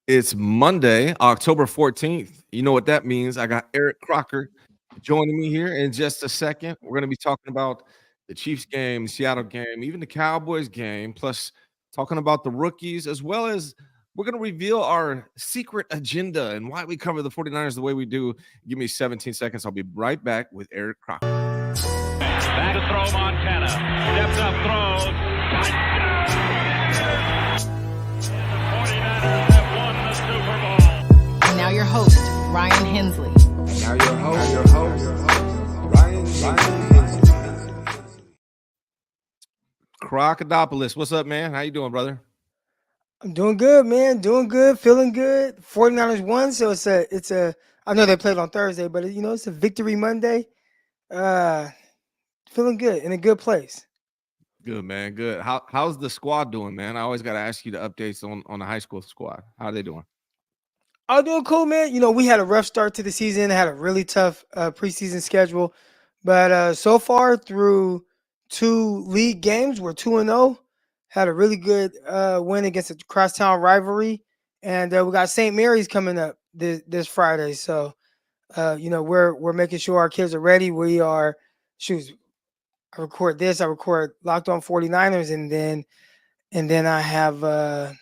It's Monday, October 14th. You know what that means. I got Eric Crocker joining me here in just a second. We're going to be talking about the Chiefs game, Seattle game, even the Cowboys game, plus talking about the rookies, as well as we're going to reveal our secret agenda and why we cover the 49ers the way we do. Give me 17 seconds. I'll be right back with Eric Crocker. Back to throw Montana. Steps up, throws. And now your host, Ryan Hensley. Now your host, Ryan Hensley. Crocodopoulos, what's up, man? How you doing, brother? I'm doing good, man. Doing good, feeling good. 49ers won, so it's a I know they played on Thursday, but it's a victory Monday. Feeling good, in a good place. Good, man. Good. How's the squad doing, man? I always got to ask you the updates on the high school squad. How are they doing? I'm doing cool, man. We had a rough start to the season, had a really tough preseason schedule, but so far through two league games, we're 2-0. Had a really good win against a crosstown rivalry, and we got St. Mary's coming up this Friday. So, we're making sure our kids are ready. We are, shoot, I record Locked On 49ers, and then I have a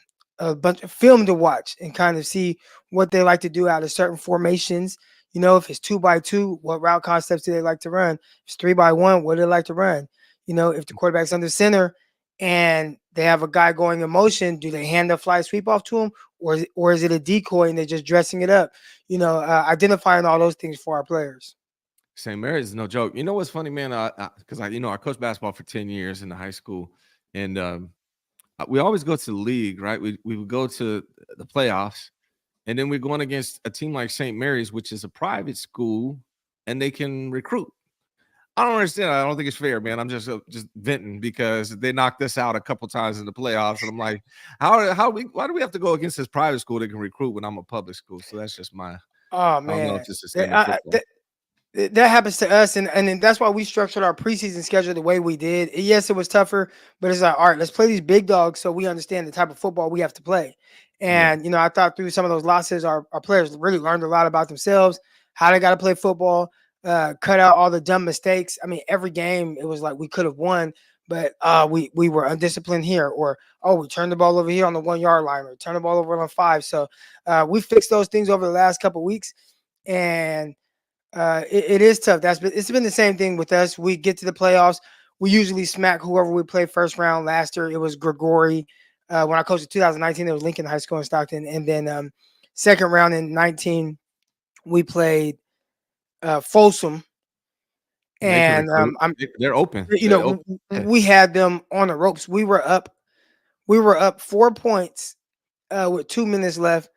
bunch of film to watch and kind of see what they like to do out of certain formations. If it's 2x2, what route concepts do they like to run? If it's 3x1, what do they like to run? If the quarterback's under center and they have a guy going in motion, do they hand the fly sweep off to him, or is it a decoy and they're just dressing it up? Identifying all those things for our players. St. Mary's is no joke. You know what's funny, man? Because I coached basketball for 10 years in the high school, and we always go to the league, right? We would go to the playoffs, and then we're going against a team like St. Mary's, which is a private school, and they can recruit. I don't understand. I don't think it's fair, man. I'm just venting because they knocked us out a couple times in the playoffs, and I'm like, why do we have to go against this private school that can recruit when I'm a public school? So that's just my. Oh I don't know man, if this is football. that happens to us, and then that's why we structured our preseason schedule the way we did. Yes, it was tougher, but it's like, all right, let's play these big dogs so we understand the type of football we have to play. Yeah. And I thought through some of those losses, our players really learned a lot about themselves, how they got to play football, cut out all the dumb mistakes. I mean, every game it was like we could have won, but we were undisciplined here, or we turned the ball over here on the 1 yard line, or turn the ball over on 5. So we fixed those things over the last couple of weeks, and it is tough. It's been the same thing with us. We get to the playoffs. We usually smack whoever we play first round. Last year it was Grigori. When I coached in 2019, it was Lincoln High School in Stockton, and then second round in 19 we played Folsom, and they're open. we had them on the ropes. We were up 4 points with 2 minutes left.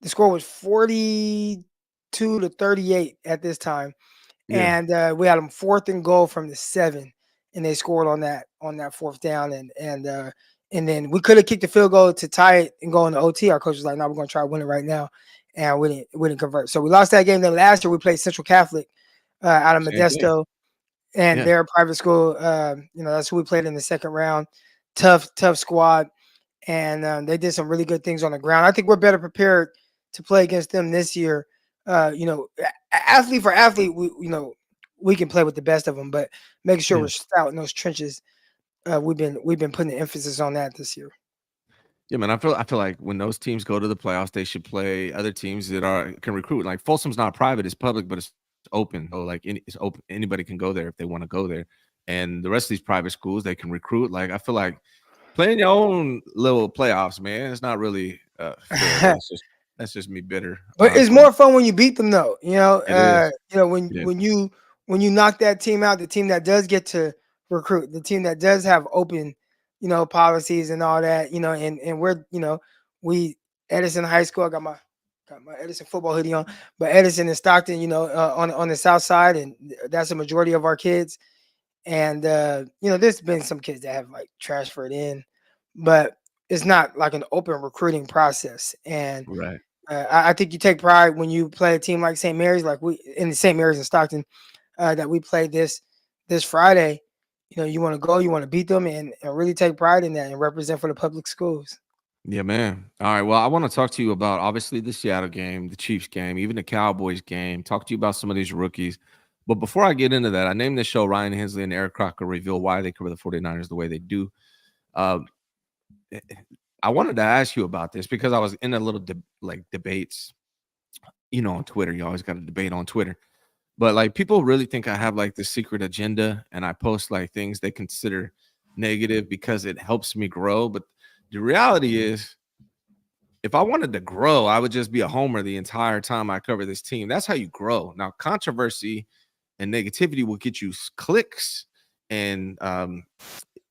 The score was 42-38 at this time, and we had them 4th and goal from the 7, and they scored on that 4th down, and then we could have kicked the field goal to tie it and go into OT. Our coach was like, "No, we're going to try to win it right now," and we didn't convert. So we lost that game. Then last year we played Central Catholic out of Modesto, and they're a private school. That's who we played in the second round. Tough squad, and they did some really good things on the ground. I think we're better prepared to play against them this year. Athlete for athlete, we can play with the best of them, but making sure we're stout in those trenches. We've been putting the emphasis on that this year. Yeah, man. I feel like when those teams go to the playoffs, they should play other teams that can recruit. Like Folsom's not private; it's public, but it's open. So it's open. Anybody can go there if they want to go there. And the rest of these private schools, they can recruit. Like I feel like playing your own little playoffs, man. It's not really fair. That's just me bitter. But it's more fun when you beat them, though. When you knock that team out, the team that does get to recruit, the team that does have open, policies and all that, and we Edison High School. I got my Edison football hoodie on, but Edison and Stockton, on the south side, and that's a majority of our kids. And there's been some kids that have like transferred in, but it's not like an open recruiting process. And right. I think you take pride when you play a team like St. Mary's, like we in St. Mary's in Stockton, that we played this Friday. You want to go, you want to beat them, and really take pride in that and represent for the public schools. Yeah, man. All right. Well, I want to talk to you about obviously the Seattle game, the Chiefs game, even the Cowboys game. Talk to you about some of these rookies. But before I get into that, I named this show Ryan Hensley and Eric Crocker reveal why they cover the 49ers the way they do. Um, eh, eh, I wanted to ask you about this because I was in a little debates, on Twitter. You always got to debate on Twitter. But like people really think I have like this secret agenda and I post like things they consider negative because it helps me grow. But the reality is if I wanted to grow, I would just be a homer the entire time I cover this team. That's how you grow. Now, controversy and negativity will get you clicks, and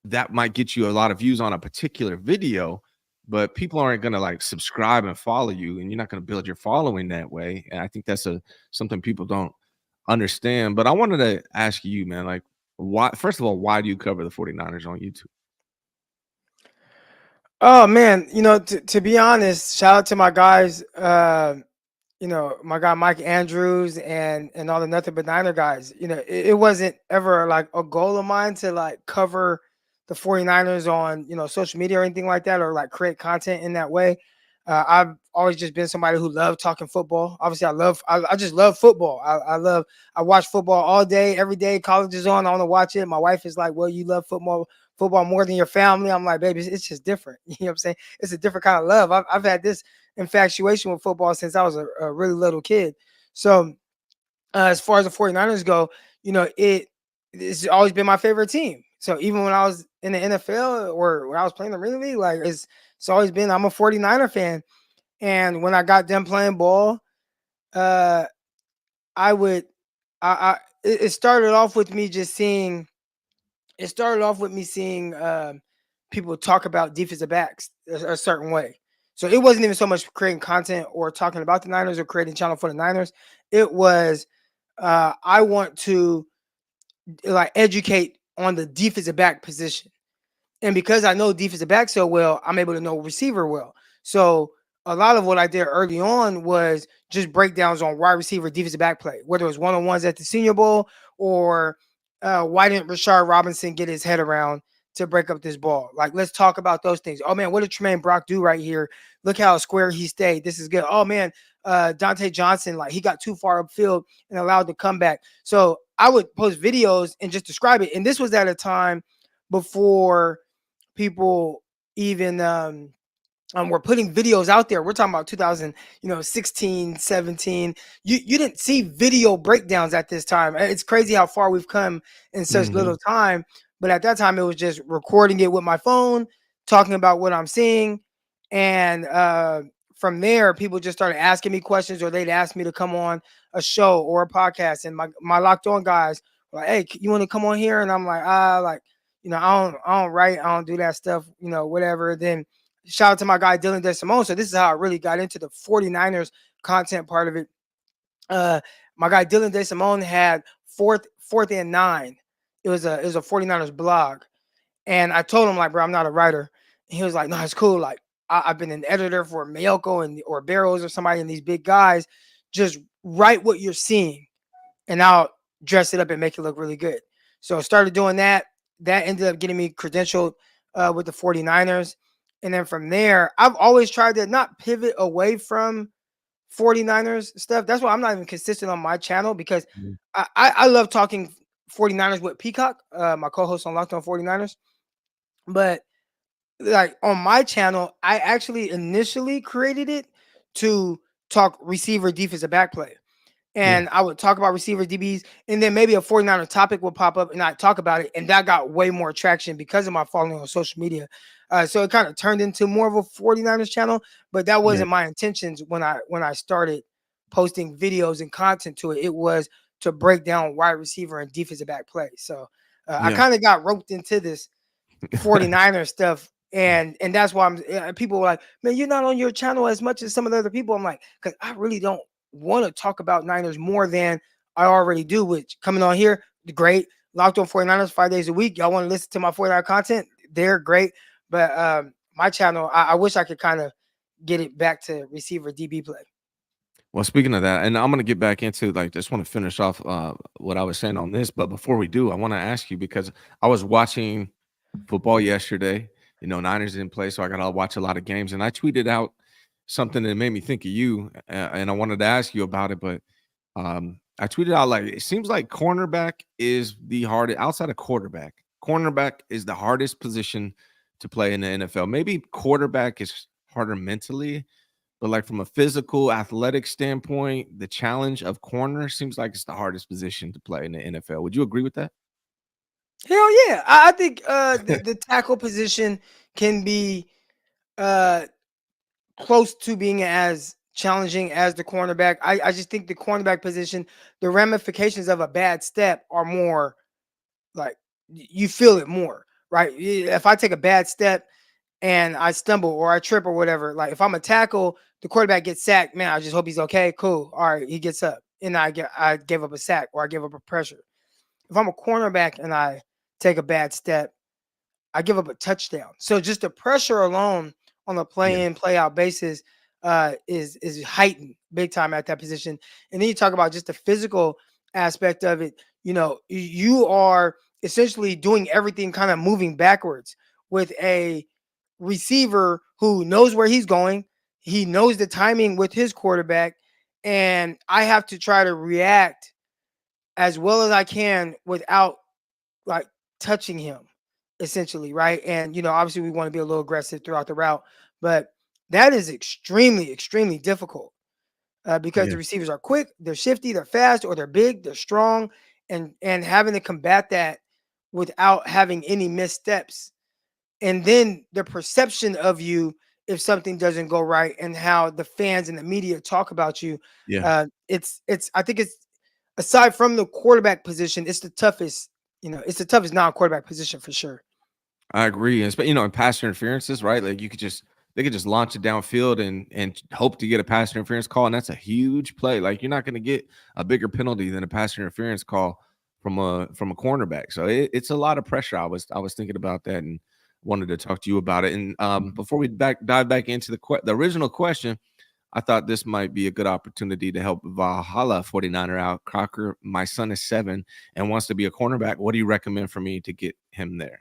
that might get you a lot of views on a particular video. But people aren't going to like subscribe and follow you, and you're not going to build your following that way. And I think that's something people don't understand. But I wanted to ask you, man, like, why? First of all, why do you cover the 49ers on YouTube? Oh man, to be honest, shout out to my guys. My guy Mike Andrews and all the Nothing But Niner guys. It wasn't ever like a goal of mine to like cover the 49ers on social media or anything like that, or like create content in that way. I've always just been somebody who loved talking football. Obviously, I just love football. I watch football all day, every day. College is on, I want to watch it. My wife is like, "Well, you love football more than your family." I'm like, "Baby, it's just different." You know what I'm saying? It's a different kind of love. I've had this infatuation with football since I was a really little kid. So as far as the 49ers go, it's always been my favorite team. So even when I was in the NFL or when I was playing the Premier League, like it's always been I'm a 49er fan. And when I got done playing ball, uh I would it started off with me just seeing it started off with me seeing people talk about defensive backs a certain way. So it wasn't even so much creating content or talking about the Niners or creating channel for the Niners. It was I want to like educate on the defensive back position. And because I know defensive back so well, I'm able to know receiver well. So a lot of what I did early on was just breakdowns on wide receiver defensive back play, whether it was one-on-ones at the Senior Bowl or why didn't Rashard Robinson get his head around to break up this ball? Like, let's talk about those things. Oh, man, what did Tremaine Brock do right here? Look how square he stayed. This is good. Oh, man, Dante Johnson, like he got too far upfield and allowed the comeback. So I would post videos and just describe it. And this was at a time before people even were putting videos out there. We're talking about 2016, 17. You didn't see video breakdowns at this time. It's crazy how far we've come in such little time. But at that time, it was just recording it with my phone, talking about what I'm seeing. And from there, people just started asking me questions, or they'd ask me to come on a show or a podcast. And my Locked On guys were like, "Hey, you want to come on here?" And I'm like, I don't write, I don't do that stuff, whatever. Then shout out to my guy Dylan DeSimone. So this is how I really got into the 49ers content part of it. My guy Dylan DeSimone had fourth and 9. It was a 49ers blog. And I told him, like, bro, I'm not a writer. And he was like, no, it's cool. Like, I've been an editor for Mayoko or Barrows or somebody, and these big guys. Just write what you're seeing, and I'll dress it up and make it look really good. So I started doing that. That ended up getting me credentialed with the 49ers. And then from there, I've always tried to not pivot away from 49ers stuff. That's why I'm not even consistent on my channel, because I love talking 49ers with Peacock, my co-host on Locked On 49ers. But like on my channel, I actually initially created it to talk receiver defensive back play. And I would talk about receiver DBs, and then maybe a 49er topic would pop up and I'd talk about it. And that got way more traction because of my following on social media. So it kind of turned into more of a 49ers channel, but that wasn't my intentions when I started posting videos and content to it. It was to break down wide receiver and defensive back play. So I kind of got roped into this 49er stuff. And that's why people were like, man, you're not on your channel as much as some of the other people. I'm like, because I really don't want to talk about Niners more than I already do, which coming on here, great. Locked On 49ers 5 days a week. Y'all want to listen to my 49er content? They're great. But my channel, I wish I could kind of get it back to receiver DB play. Well, speaking of that, and I'm going to get back into like, just want to finish off what I was saying on this. But before we do, I want to ask you, because I was watching football yesterday, Niners didn't play, so I got to watch a lot of games. And I tweeted out something that made me think of you, and I wanted to ask you about it. But I tweeted out like it seems like cornerback is the hardest outside of quarterback. Cornerback is the hardest position to play in the NFL. Maybe quarterback is harder mentally, but like from a physical, athletic standpoint, the challenge of corner seems like it's the hardest position to play in the NFL. Would you agree with that? Hell yeah. I think the tackle position can be uh, close to being as challenging as the cornerback. I just think the cornerback position, the ramifications of a bad step are more like you feel it more, right? If I take a bad step and I stumble or I trip or whatever, like if I'm a tackle, the quarterback gets sacked, man, I just hope he's okay. Cool. All right, he gets up. And I gave up a sack or I gave up a pressure. If I'm a cornerback and I take a bad step, I give up a touchdown. So just the pressure alone on a Yeah. play in, play out basis is heightened big time at that position. And then you talk about just the physical aspect of it. You are essentially doing everything kind of moving backwards with a receiver who knows where he's going. He knows the timing with his quarterback. And I have to try to react as well as I can without like touching him essentially, right? And obviously we want to be a little aggressive throughout the route, but that is extremely, extremely difficult because Yeah. the receivers are quick, they're shifty, they're fast, or they're big, they're strong, and having to combat that without having any missteps, and then the perception of you if something doesn't go right, and how the fans and the media talk about you. Yeah. It's I think it's aside from the quarterback position, it's the toughest. It's the toughest non-quarterback position for sure. I agree, and in pass interferences, right? Like they could just launch it downfield and hope to get a pass interference call, and that's a huge play. Like you're not going to get a bigger penalty than a pass interference call from a cornerback. So it's a lot of pressure. I was thinking about that and wanted to talk to you about it. And before we dive back into the original question, I thought this might be a good opportunity to help Valhalla 49er out. Crocker, my son is 7 and wants to be a cornerback. What do you recommend for me to get him there?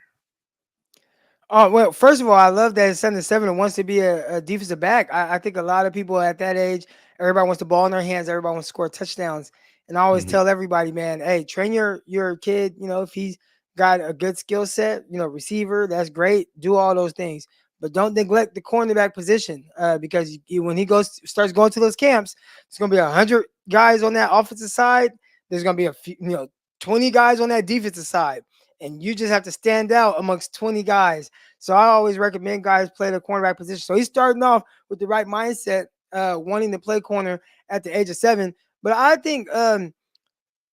Oh, well, first of all, I love that his son is 7 and wants to be a defensive back. I think a lot of people at that age, everybody wants the ball in their hands, everybody wants to score touchdowns. And I always Mhm. tell everybody, man, hey, train your kid, if he's got a good skill set, receiver, that's great. Do all those things. But don't neglect the cornerback position because when he starts going to those camps, it's going to be 100 guys on that offensive side. There's going to be a few, 20 guys on that defensive side. And you just have to stand out amongst 20 guys. So I always recommend guys play the cornerback position. So he's starting off with the right mindset, wanting to play corner at the age of 7. But I think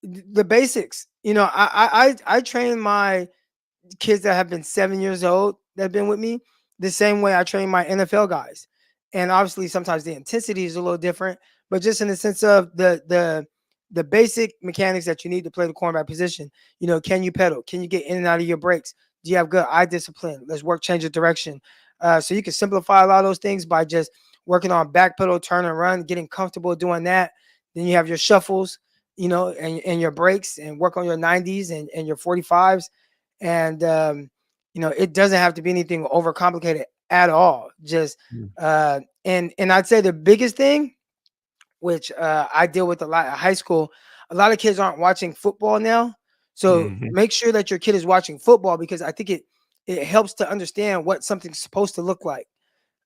the basics. I train my kids that have been 7 years old that have been with me the same way I train my NFL guys. And obviously sometimes the intensity is a little different, but just in the sense of the basic mechanics that you need to play the cornerback position. Can you pedal? Can you get in and out of your breaks? Do you have good eye discipline? Let's work change of direction. So you can simplify a lot of those things by just working on back pedal, turn and run, getting comfortable doing that. Then you have your shuffles, and your breaks, and work on your 90s and your 45s. And it doesn't have to be anything overcomplicated at all. Just Mm. and I'd say the biggest thing, which I deal with a lot at high school, a lot of kids aren't watching football now. So Mhm. make sure that your kid is watching football because I think it helps to understand what something's supposed to look like.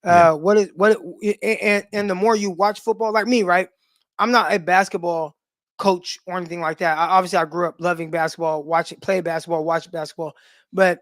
Yeah. And the more you watch football, like me, right? I'm not a basketball coach or anything like that. Obviously I grew up loving basketball, play basketball, watch basketball, but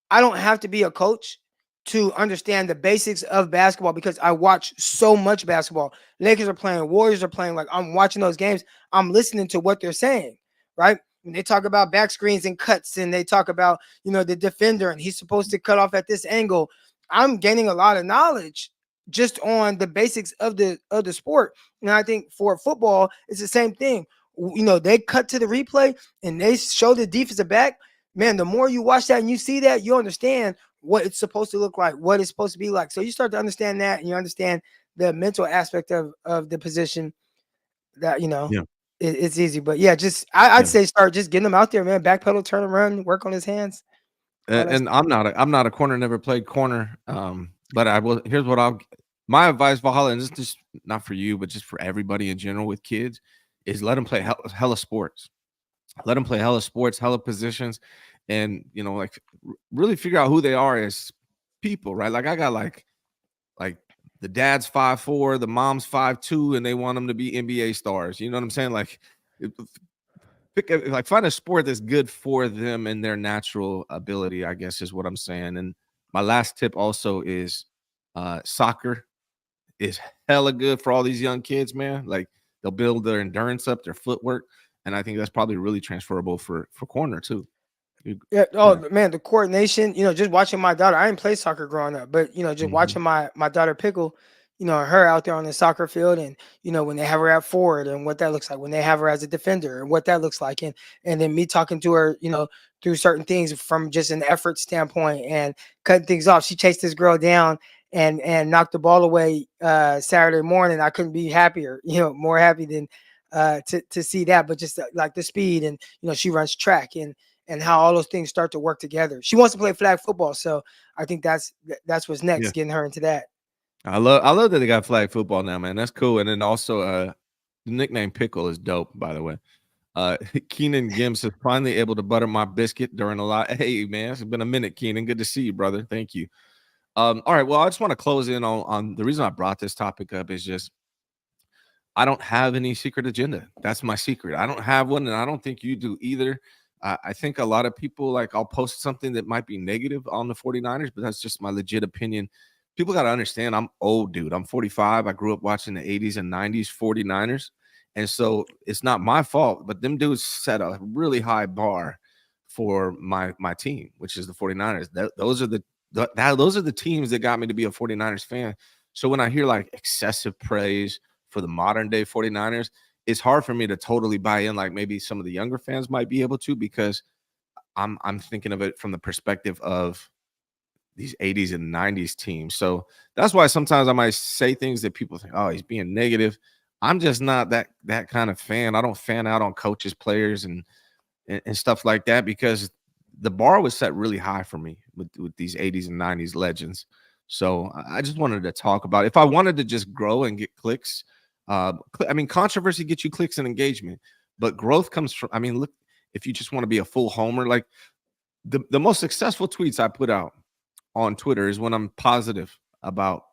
I don't have to be a coach to understand the basics of basketball because I watch so much basketball. Lakers are playing, Warriors are playing. Like I'm watching those games. I'm listening to what they're saying, right? When they talk about back screens and cuts, and they talk about the defender and he's supposed to cut off at this angle. I'm gaining a lot of knowledge just on the basics of the sport. And I think for football, it's the same thing. They cut to the replay and they show the defensive back. Man, the more you watch that and you see that, you understand what it's supposed to look like, what it's supposed to be like. So you start to understand that, and you understand the mental aspect of the position. That Yeah. it's easy. But yeah, I'd Yeah. say start just getting them out there, man. Backpedal, turn and run, work on his hands. All that And I'm not a corner, never played corner. But I will. Here's what my advice, Valhalla, and this is just not for you, but just for everybody in general with kids, is let them play hella sports. Let them play hella sports, hella positions, and like really figure out who they are as people, right? Like I got like the dad's 5'4", the mom's 5'2", and they want them to be NBA stars. You know what I'm saying? Like find a sport that's good for them and their natural ability, I guess is what I'm saying. And my last tip also is soccer is hella good for all these young kids, man. Like they'll build their endurance up, their footwork, and I think that's probably really transferable for corner too. Yeah. Yeah. Oh man, the coordination. Just watching my daughter. I didn't play soccer growing up, but just Mhm. watching my daughter Pickle. Her out there on the soccer field, and when they have her at forward, and what that looks like. When they have her as a defender, and what that looks like, and then me talking to her, through certain things from just an effort standpoint and cutting things off. She chased this girl down and knocked the ball away Saturday morning. I couldn't be happier. More happy than to see that. But just like the speed, and she runs track, and how all those things start to work together. She wants to play flag football, so I think that's what's next, Yeah. getting her into that. I love that they got flag football now, man. That's cool. And then also the nickname Pickle is dope, by the way. Keenan Gims is finally able to butter my biscuit during a lot. Hey man, it's been a minute, Keenan. Good to see you, brother. Thank you. All right. Well, I just want to close in on the reason I brought this topic up is just I don't have any secret agenda. That's my secret. I don't have one, and I don't think you do either. I think a lot of people, like, I'll post something that might be negative on the 49ers, but that's just my legit opinion. People got to understand I'm old, dude. I'm 45. I grew up watching the 80s and 90s 49ers. And so it's not my fault, but them dudes set a really high bar for my team, which is the 49ers. Those are the teams that got me to be a 49ers fan. So when I hear like excessive praise for the modern day 49ers, it's hard for me to totally buy in like maybe some of the younger fans might be able to, because I'm thinking of it from the perspective of these 80s and 90s teams. So that's why sometimes I might say things that people think, oh, he's being negative. I'm just not that kind of fan. I don't fan out on coaches, players, and stuff like that, because the bar was set really high for me with these 80s and 90s legends. So I just wanted to talk about it. If I wanted to just grow and get clicks, I mean, controversy gets you clicks and engagement, but growth comes from, I mean, look, if you just want to be a full homer, like the most successful tweets I put out on Twitter is when I'm positive about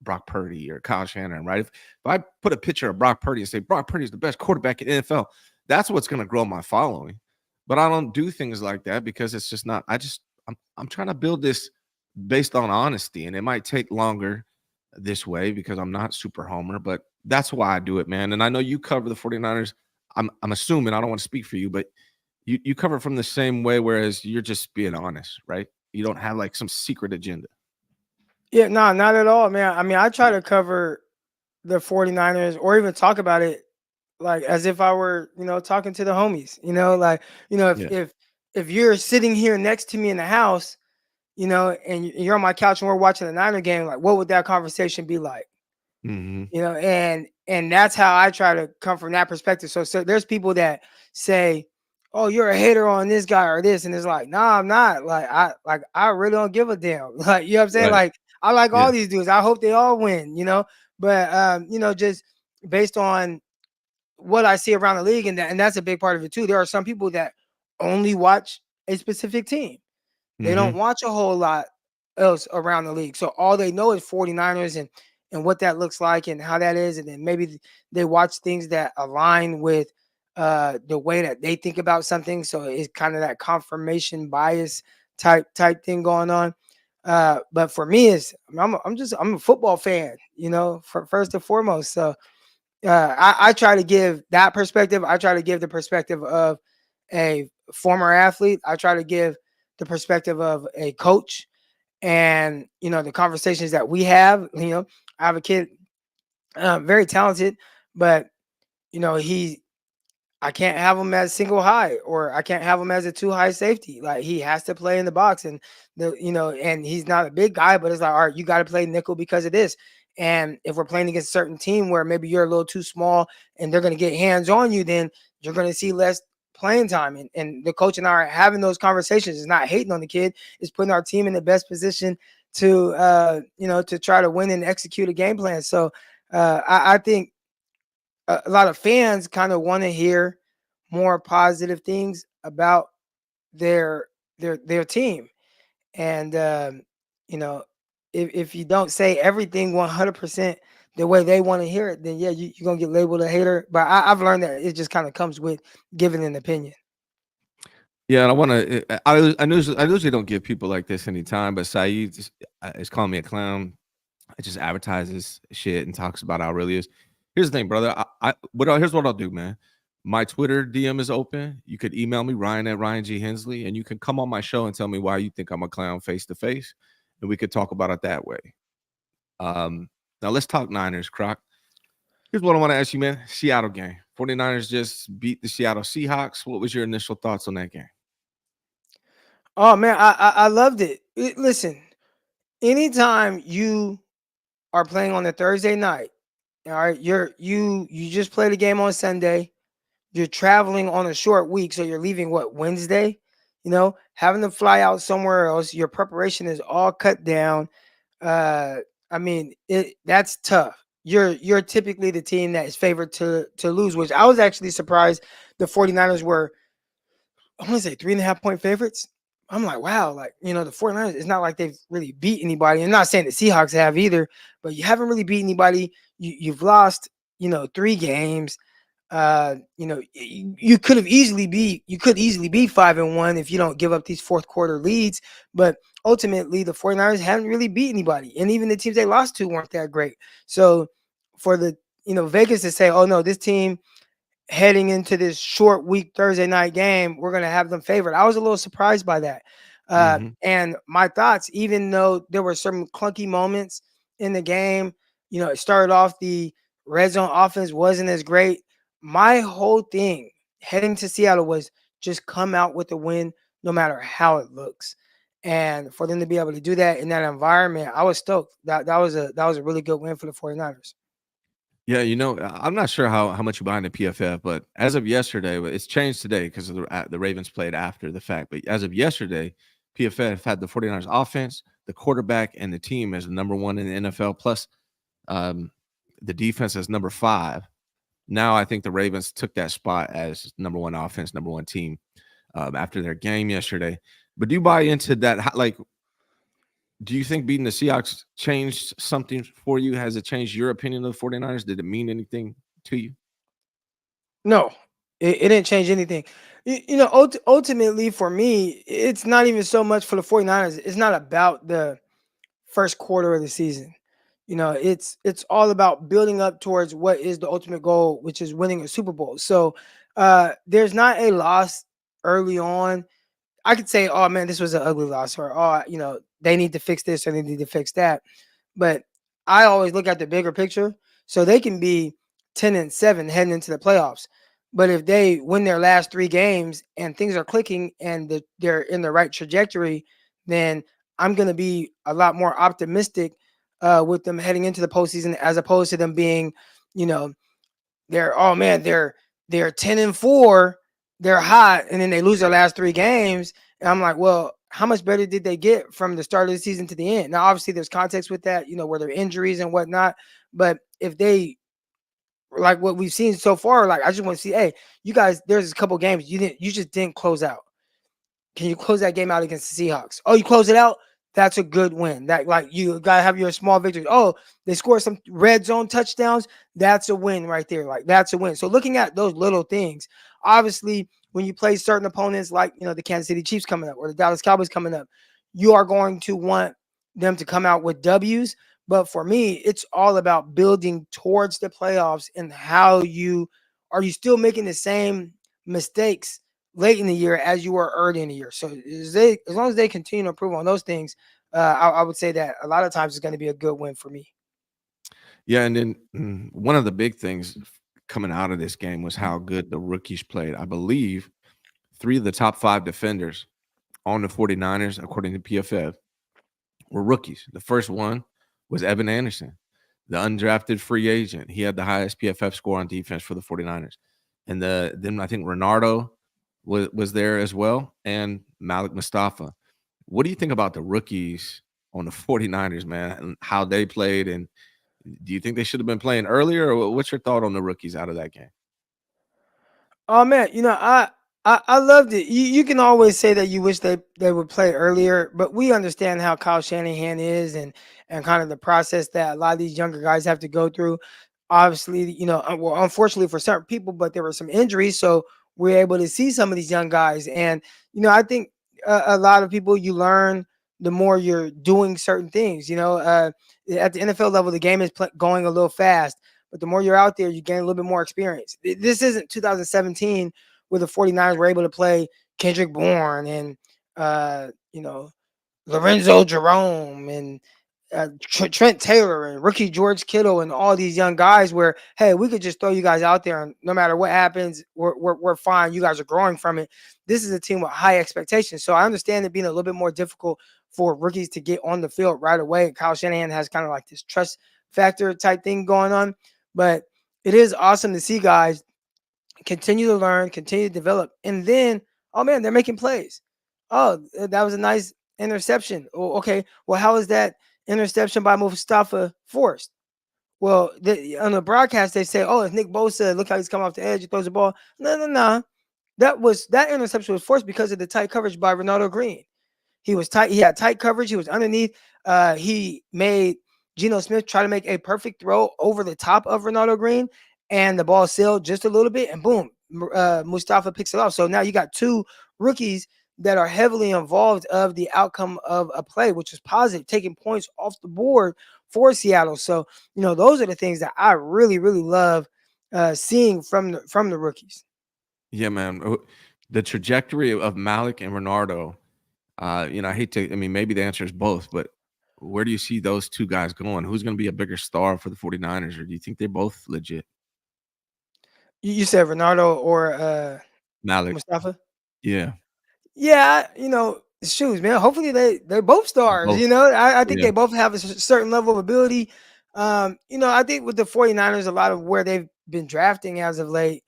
Brock Purdy or Kyle Shanahan, right? If I put a picture of Brock Purdy and say Brock Purdy is the best quarterback in NFL, that's what's going to grow my following. But I don't do things like that because it's just not. I'm trying to build this based on honesty, and it might take longer this way because I'm not super homer, but that's why I do it, man. And I know you cover the 49ers. I'm assuming, I don't want to speak for you, but you cover it from the same way, whereas you're just being honest, right? You don't have like some secret agenda. Yeah, no, not at all, man. I mean, I try to cover the 49ers or even talk about it like as if I were, talking to the homies, like, Yeah. if you're sitting here next to me in the house, and you're on my couch and we're watching the Niner game, like what would that conversation be like? Hmm. And that's how I try to come from that perspective. So there's people that say, "Oh, you're a hater on this guy or this," and it's like, "Nah, I'm not. I really don't give a damn." Like, you know what I'm saying? Right. Like, I like Yeah. all these dudes. I hope they all win. But just based on what I see around the league, and that's a big part of it too. There are some people that only watch a specific team. They don't Hmm. watch a whole lot else around the league. So all they know is 49ers and what that looks like and how that is. And then maybe they watch things that align with the way that they think about something. So it's kind of that confirmation bias type thing going on. But for me, I'm a football fan, for first and foremost. So I try to give that perspective. I try to give the perspective of a former athlete. I try to give the perspective of a coach, and the conversations that we have. I have a kid, very talented, but he I can't have him as single high, or I can't have him as a too high safety. Like, he has to play in the box, and and he's not a big guy, but it's like, all right, you got to play nickel because of this. And if we're playing against a certain team where maybe you're a little too small and they're going to get hands on you, then you're going to see less playing time. And the coach and I are having those conversations. It's not hating on the kid. It's putting our team in the best position to, to try to win and execute a game plan. So I think a lot of fans kind of want to hear more positive things about their their team. And if you don't say everything 100% the way they want to hear it, then yeah, you're gonna get labeled a hater. But I've learned that it just kind of comes with giving an opinion. Yeah, and I want to. I usually don't give people like this any time, but Saeed is calling me a clown. It just advertises shit and talks about how it really is. Here's the thing, brother. Here's what I'll do, man. My Twitter DM is open. You could email me, Ryan at Ryan G. Hensley, and you can come on my show and tell me why you think I'm a clown face to face, and we could talk about it that way. Now let's talk Niners, Croc. Here's what I want to ask you, man. Seattle game. 49ers just beat the Seattle Seahawks. What was your initial thoughts on that game? Oh man, I loved it. Listen, anytime you are playing on a Thursday night, all right, you just played a game on Sunday. You're traveling on a short week, so you're leaving what, Wednesday? Having to fly out somewhere else. Your preparation is all cut down. I mean, that's tough. You're typically the team that is favored to lose, which I was actually surprised the 49ers were, I want to say 3.5-point favorites. I'm like, wow, like, the 49ers, it's not like they've really beat anybody. I'm not saying the Seahawks have either, but you haven't really beat anybody. You've lost, 3 games. You could easily be 5-1 if you don't give up these fourth quarter leads. But ultimately, the 49ers haven't really beat anybody. And even the teams they lost to weren't that great. So for the, Vegas to say, oh no, this team heading into this short week Thursday night game, we're going to have them favored. I was a little surprised by that. And my thoughts, even though there were some clunky moments in the game, it started off, the red zone offense wasn't as great. My whole thing heading to Seattle was just come out with a win, no matter how it looks. And for them to be able to do that in that environment, I was stoked. That was a really good win for the 49ers. Yeah, I'm not sure how much you buy in the PFF, but as of yesterday, it's changed today because of the Ravens played after the fact. But as of yesterday, PFF had the 49ers offense, the quarterback, and the team as number 1 in the NFL, plus the defense as number 5. Now I think the Ravens took that spot as number 1 offense, number 1 team after their game yesterday. But do you buy into that? Like, do you think beating the Seahawks changed something for you? Has it changed your opinion of the 49ers? Did it mean anything to you? No, it didn't change anything. Ultimately for me, it's not even so much for the 49ers. It's not about the first quarter of the season. It's all about building up towards what is the ultimate goal, which is winning a Super Bowl. So there's not a loss early on. I could say, oh man, this was an ugly loss, or they need to fix this or they need to fix that. But I always look at the bigger picture. So they can be 10-7 heading into the playoffs. But if they win their last 3 games and things are clicking and they're in the right trajectory, then I'm going to be a lot more optimistic with them heading into the postseason, as opposed to them being, they're 10-4, they're hot, and then they lose their last 3 games. And I'm like, well, how much better did they get from the start of the season to the end? Now, obviously, there's context with that, where there are injuries and whatnot. But if they, like what we've seen so far, like, I just want to see, hey, you guys, there's a couple games you just didn't close out. Can you close that game out against the Seahawks? Oh, you close it out? That's a good win. That, like, you gotta have your small victories. Oh, they scored some red zone touchdowns. That's a win right there. Like, that's a win. So looking at those little things, obviously, when you play certain opponents like the Kansas City Chiefs coming up or the Dallas Cowboys coming up, you are going to want them to come out with W's. But for me, it's all about building towards the playoffs and how are you still making the same mistakes late in the year as you were early in the year. So as long as they continue to improve on those things, I would say that a lot of times it's going to be a good win for me. Yeah, and then one of the big things coming out of this game was how good the rookies played. I believe 3 of the top 5 defenders on the 49ers, according to PFF, were rookies. The first one was Evan Anderson, the undrafted free agent. He had the highest PFF score on defense for the 49ers. And then I think Renardo was there as well, and Malik Mustafa. What do you think about the rookies on the 49ers, man, and how they played? And do you think they should have been playing earlier, or what's your thought on the rookies out of that game? Oh man, I loved it. You can always say that you wish they would play earlier, but we understand how Kyle Shanahan is and kind of the process that a lot of these younger guys have to go through. Obviously, well, unfortunately for certain people, but there were some injuries, so we're able to see some of these young guys. And I think a lot of people you learn the more you're doing certain things. At the NFL level, the game is going a little fast. But the more you're out there, you gain a little bit more experience. This isn't 2017 where the 49ers were able to play Kendrick Bourne and, Lorenzo Jerome and Trent Taylor and rookie George Kittle and all these young guys where, hey, we could just throw you guys out there and no matter what happens, we're fine. You guys are growing from it. This is a team with high expectations. So I understand it being a little bit more difficult for rookies to get on the field right away. Kyle Shanahan has kind of like this trust factor type thing going on. But it is awesome to see guys continue to learn, continue to develop. And then, oh man, they're making plays. Oh, that was a nice interception. Oh, okay. Well, how is that interception by Mustafa forced? Well, on the broadcast, they say, oh, it's Nick Bosa. Look how he's coming off the edge. He throws the ball. No. That interception was forced because of the tight coverage by Ronaldo Green. He was tight. He had tight coverage. He was underneath. He made Geno Smith try to make a perfect throw over the top of Ronaldo Green, and the ball sailed just a little bit, and boom, Mustafa picks it off. So now you got two rookies that are heavily involved of the outcome of a play, which is positive, taking points off the board for Seattle. So those are the things that I really, really love seeing from the rookies. Yeah, man. The trajectory of Malik and Renardo. I hate to. I mean, maybe the answer is both, but where do you see those two guys going? Who's going to be a bigger star for the 49ers, or do you think they're both legit? You said Ronaldo or Malik. Mustafa? Yeah. Yeah, shoes, man. Hopefully they're both stars. Both. I think Yeah. they both have a certain level of ability. I think with the 49ers, a lot of where they've been drafting as of late,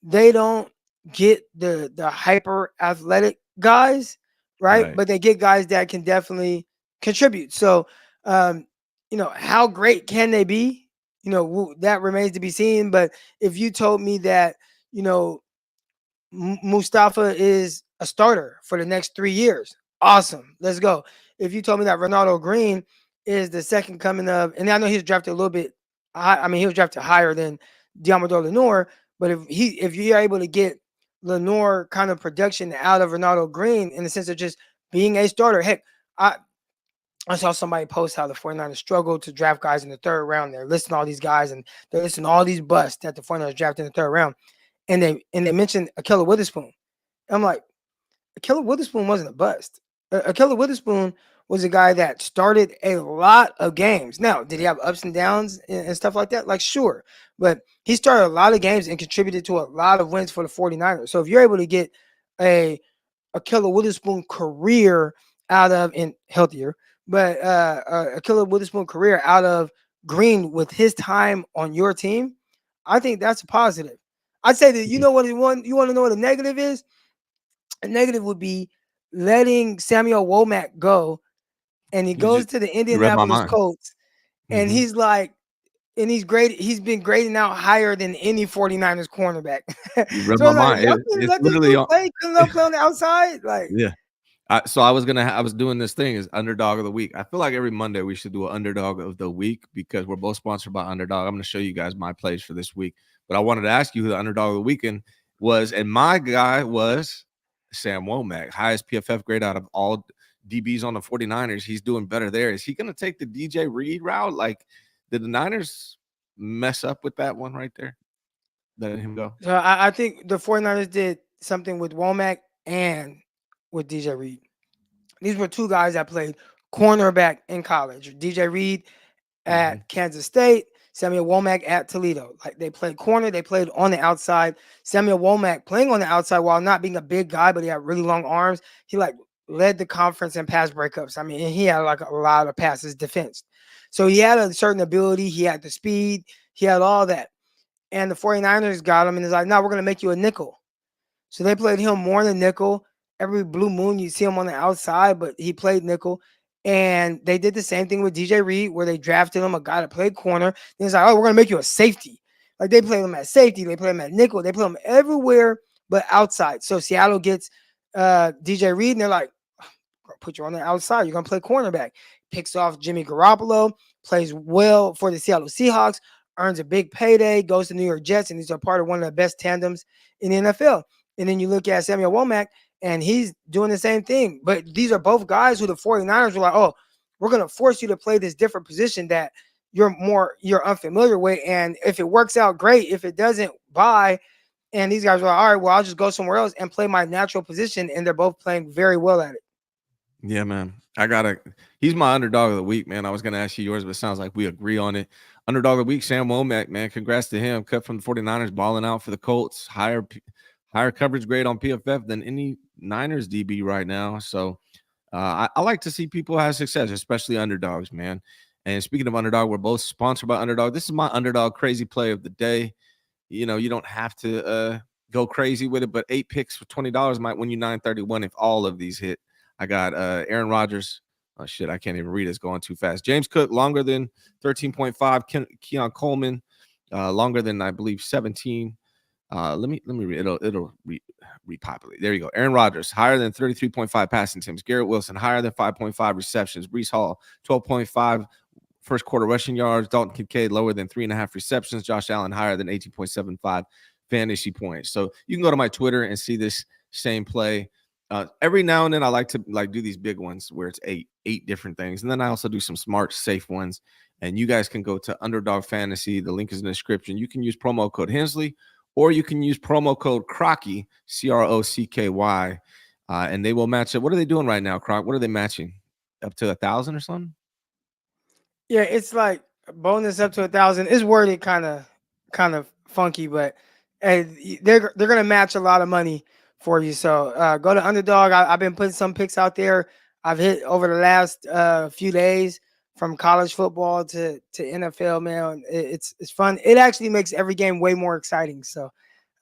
they don't get the hyper athletic guys, right? Right. But they get guys that can definitely contribute. So, how great can they be? That remains to be seen. But if you told me that, Mustafa is a starter for the next 3 years, awesome. Let's go. If you told me that Ronaldo Green is the second coming of, and I know he was drafted a little bit high, I mean, he was drafted higher than Diamador Lenore, but if you're able to get Lenore kind of production out of Ronaldo Green in the sense of just being a starter, heck, I saw somebody post how the 49ers struggled to draft guys in the third round. They're listing all these guys and they're listing all these busts that the 49ers drafted in the third round. And they mentioned Ahkello Witherspoon. I'm like, Ahkello Witherspoon wasn't a bust. Ahkello Witherspoon was a guy that started a lot of games. Now, did he have ups and downs and stuff like that? Like, sure. But he started a lot of games and contributed to a lot of wins for the 49ers. So if you're able to get a Ahkello Witherspoon career out of, and healthier, but Ahkello Witherspoon career out of Green with his time on your team, I think that's a positive. I'd say that you want to know what a negative is? A negative would be letting Samuel Womack go, and he goes to the You read my Indianapolis mind. Colts, and Mhm. he's like, and he's been grading out higher than any 49ers cornerback. You read So my I'm like, mind. y'all can It's let this literally dude on. play, couldn't let him play on the outside. Like, Yeah. So I was doing this thing as underdog of the week. I feel like every Monday we should do an underdog of the week because we're both sponsored by Underdog. I'm going to show you guys my plays for this week, but I wanted to ask you who the underdog of the weekend was, and my guy was Sam Womack, highest PFF grade out of all DBs on the 49ers. He's doing better there. Is he going to take the DJ Reed route? Like, did the Niners mess up with that one right there? Letting him go. so I think the 49ers did something with Womack and with DJ Reed. These were two guys that played cornerback in college. DJ Reed at Kansas State, Samuel Womack at Toledo. Like, they played corner, they played on the outside. Samuel Womack playing on the outside while not being a big guy, but he had really long arms. He like led the conference in pass breakups. I mean, he had like a lot of passes defensed. So he had a certain ability, he had the speed, he had all that. And the 49ers got him and is like, no, we're going to make you a nickel. So they played him more than nickel. Every blue moon, you see him on the outside, but he played nickel. And they did the same thing with DJ Reed, where they drafted him a guy to play corner. Then it's like, oh, we're gonna make you a safety. Like they play him at safety, they play him at nickel, they play him everywhere but outside. So Seattle gets DJ Reed, and they're like, put you on the outside. You're gonna play cornerback. Picks off Jimmy Garoppolo, plays well for the Seattle Seahawks, earns a big payday, goes to New York Jets, and he's a part of one of the best tandems in the NFL. And then you look at Samuel Womack, and he's doing the same thing. But these are both guys who the 49ers were like, oh, we're gonna force you to play this different position that you're unfamiliar with. And if it works out, great. If it doesn't, bye. And these guys were like, all right, well, I'll just go somewhere else and play my natural position. And they're both playing very well at it. Yeah, man. He's my underdog of the week, man. I was going to ask you yours, but it sounds like we agree on it. Underdog of the week, Sam Womack, man. Congrats to him. Cut from the 49ers, balling out for the Colts. Higher coverage grade on PFF than any Niners DB right now. So I like to see people have success, especially underdogs, man. And speaking of underdog, we're both sponsored by Underdog. This is my underdog crazy play of the day. You know, you don't have to go crazy with it, but 8 picks for $20 might win you $931 if all of these hit. I got Aaron Rodgers. Oh, shit, I can't even read it. It's going too fast. James Cook, longer than 13.5. Keon Coleman, longer than, I believe, 17. Let me read. It'll repopulate. There you go. Aaron Rodgers, higher than 33.5 passing attempts. Garrett Wilson, higher than 5.5 receptions. Breece Hall, 12.5 first quarter rushing yards. Dalton Kincaid, lower than 3.5 receptions. Josh Allen, higher than 18.75 fantasy points. So you can go to my Twitter and see this same play. Every now and then I like to do these big ones where it's eight different things. And then I also do some smart, safe ones. And you guys can go to Underdog Fantasy. The link is in the description. You can use promo code Hensley, or you can use promo code Crocky, CROCKY, and they will match it. What are they doing right now, Crock? What are they matching? Up to 1,000 or something? Yeah, it's like a bonus up to 1,000. It's worded kind of funky, but they're gonna match a lot of money for you. So go to Underdog. I've been putting some picks out there. I've hit over the last few days from college football to NFL. Man, it's fun. It actually makes every game way more exciting. So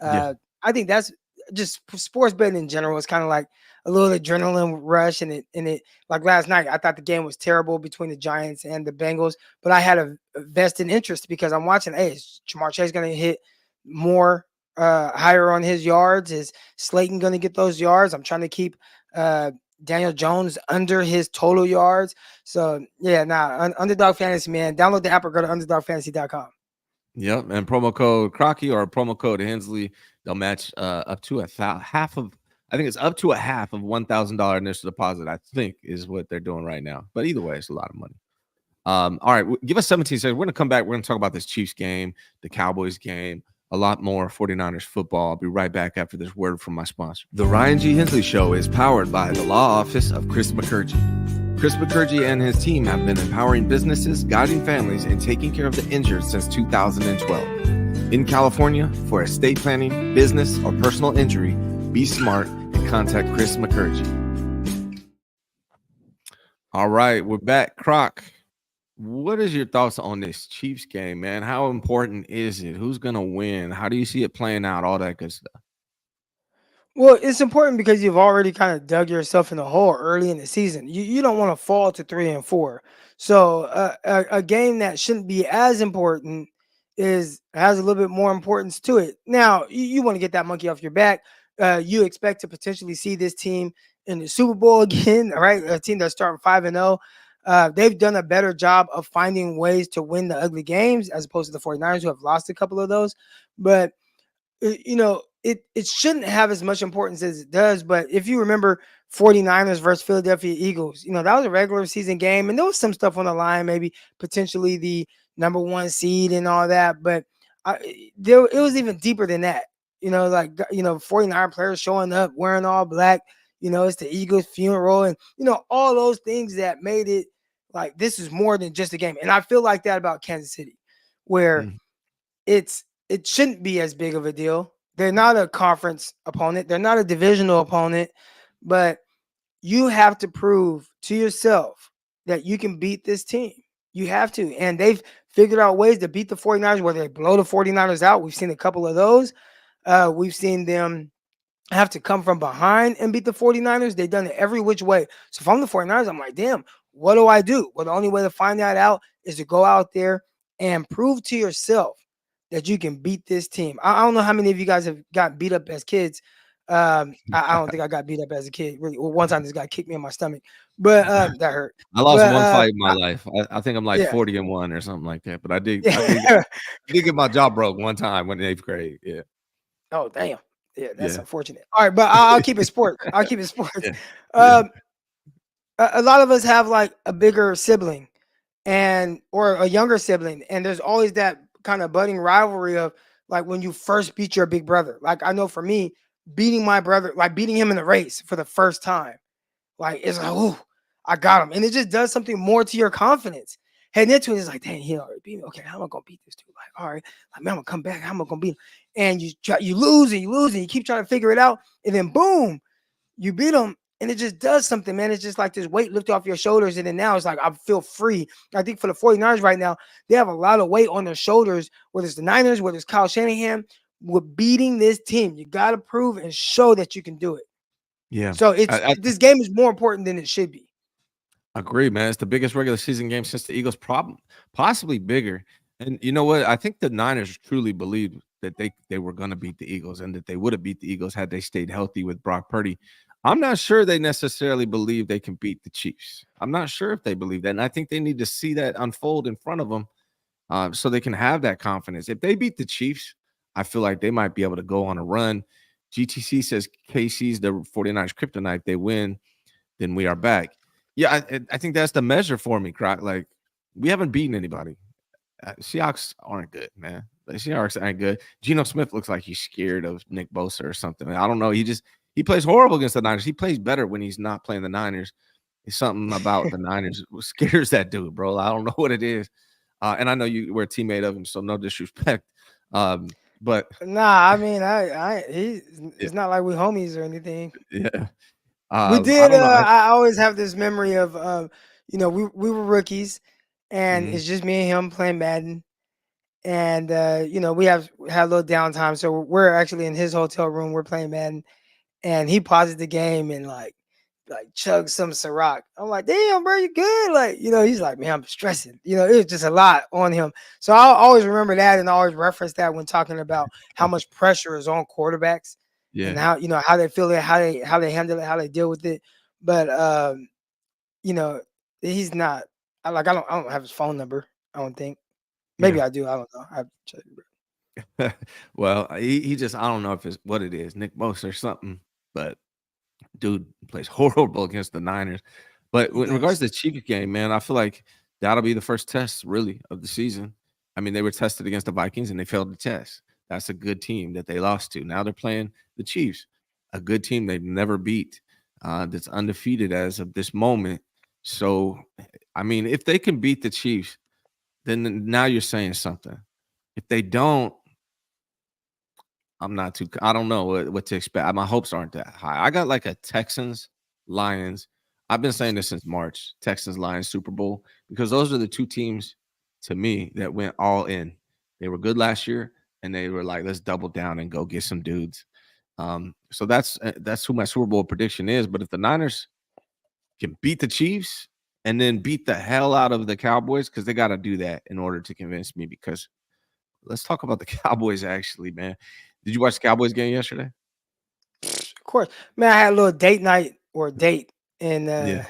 Yeah. I think that's just sports betting in general. It's kind of like a little adrenaline rush, and it like last night. I thought the game was terrible between the Giants and the Bengals, but I had a vested interest because I'm watching. Hey, is Jamar Chase going to hit more higher on his yards? Is Slayton going to get those yards? I'm trying to keep Daniel Jones under his total yards. So yeah, Underdog Fantasy, man. Download the app or go to underdogfantasy.com. Yep, and promo code Crocky or promo code Hensley, they'll match up to half of. I think it's up to a half of $1,000 initial deposit. I think is what they're doing right now. But either way, it's a lot of money. All right, give us 17 seconds. We're gonna come back. We're gonna talk about this Chiefs game, the Cowboys game, a lot more 49ers football. I'll be right back after this word from my sponsor. The Ryan G. Hensley Show is powered by the law office of Chris McCurgy. Chris McCurgy and his team have been empowering businesses, guiding families, and taking care of the injured since 2012. In California, for estate planning, business, or personal injury, be smart and contact Chris McCurgy. All right, we're back. Croc, what is your thoughts on this Chiefs game, man? How important is it? Who's going to win? How do you see it playing out? All that good stuff. Well, it's important because you've already kind of dug yourself in the hole early in the season. You don't want to fall to 3-4. So a game that shouldn't be as important has a little bit more importance to it. Now you want to get that monkey off your back. You expect to potentially see this team in the Super Bowl again, all right? A team that's starting 5-0. They've done a better job of finding ways to win the ugly games as opposed to the 49ers who have lost a couple of those. But it shouldn't have as much importance as it does. But if you remember 49ers versus Philadelphia Eagles, that was a regular season game, and there was some stuff on the line, maybe potentially the number 1 seed and all that. But it was even deeper than that. 49 players showing up wearing all black. It's the Eagles funeral, and all those things that made it like this is more than just a game. And I feel like that about Kansas City, where it shouldn't be as big of a deal. They're not a conference opponent. They're not a divisional opponent, but you have to prove to yourself that you can beat this team. You have to. And they've figured out ways to beat the 49ers, where they blow the 49ers out. We've seen a couple of those. We've seen them have to come from behind and beat the 49ers. They've done it every which way. So if I'm the 49ers, I'm like, damn, what do I do? Well, the only way to find that out is to go out there and prove to yourself that you can beat this team. I don't know how many of you guys have got beat up as kids. I don't think I got beat up as a kid. Really, well, one time this guy kicked me in my stomach, but that hurt. I lost But one fight in my life. I think I'm like yeah, 40-1 or something like that. But yeah. I did get my jaw broke one time when in 8th grade. Yeah. Oh, damn. Yeah, that's Yeah. unfortunate. All right, but I'll keep it sports. I'll keep it sports. Yeah. Yeah. Um, a lot of us have like a bigger sibling and or a younger sibling, and there's always that kind of budding rivalry of like when you first beat your big brother. Like I know for me, beating my brother, like beating him in the race for the first time, like it's like, oh, I got him, and it just does something more to your confidence. Heading into it is like, dang, he already beat me. Okay, how am I gonna beat this dude? Like, all right, like man, I'm gonna come back. How am I gonna beat him? And you lose and you lose and you keep trying to figure it out, and then boom, you beat him, and it just does something, man. It's just like this weight lifted off your shoulders, and then now it's like I feel free. I think for the 49ers right now, they have a lot of weight on their shoulders, whether it's the Niners, whether it's Kyle Shanahan, with beating this team. You got to prove and show that you can do it. Yeah. So this game is more important than it should be. Agree, man. It's the biggest regular season game since the Eagles, possibly bigger. And you know what? I think the Niners truly believed that they were going to beat the Eagles and that they would have beat the Eagles had they stayed healthy with Brock Purdy. I'm not sure they necessarily believe they can beat the Chiefs. I'm not sure if they believe that. And I think they need to see that unfold in front of them so they can have that confidence. If they beat the Chiefs, I feel like they might be able to go on a run. GTC says KC's the 49ers kryptonite. They win, then we are back. Yeah, I think that's the measure for me, Crock. Like, we haven't beaten anybody. Seahawks aren't good, man. The Seahawks aren't good. Geno Smith looks like he's scared of Nick Bosa or something. I don't know. He plays horrible against the Niners. He plays better when he's not playing the Niners. It's something about the Niners scares that dude, bro. I don't know what it is. And I know you were a teammate of him, so no disrespect. But Nah, I mean, it's yeah, not like we homies or anything. yeah. We I did. don't know. I always have this memory of, we were rookies, and Mhm. it's just me and him playing Madden, and we had a little downtime, so we're actually in his hotel room. We're playing Madden, and he pauses the game and like chug some Ciroc. I'm like, damn, bro, you good? Like, he's like, man, I'm stressing. It was just a lot on him. So I'll always remember that and always reference that when talking about how much pressure is on quarterbacks and Yeah, how they feel it, how they handle it, how they deal with it. But you know, he's not. I don't have his phone number. I don't think. Maybe yeah. I do. I don't know. I have to check. Well, he just I don't know if it's what it is, Nick Bosa or something, but dude plays horrible against the Niners. But He in regards does. to the Chiefs game, man, I feel like that'll be the first test really of the season. I mean, they were tested against the Vikings and they failed the test. That's a good team that they lost to. Now they're playing the Chiefs, a good team they've never beat, that's undefeated as of this moment. So, I mean, if they can beat the Chiefs, then now you're saying something. If they don't, I don't know what to expect. My hopes aren't that high. I got like a Texans, Lions. I've been saying this since March. Texans, Lions, Super Bowl, because those are the two teams to me that went all in. They were good last year, and they were like, let's double down and go get some dudes. So that's who my Super Bowl prediction is. But if the Niners can beat the Chiefs and then beat the hell out of the Cowboys, because they got to do that in order to convince me. Because let's talk about the Cowboys, actually, man. Did you watch the Cowboys game yesterday? Of course, man. I had a little date night or date in Yeah.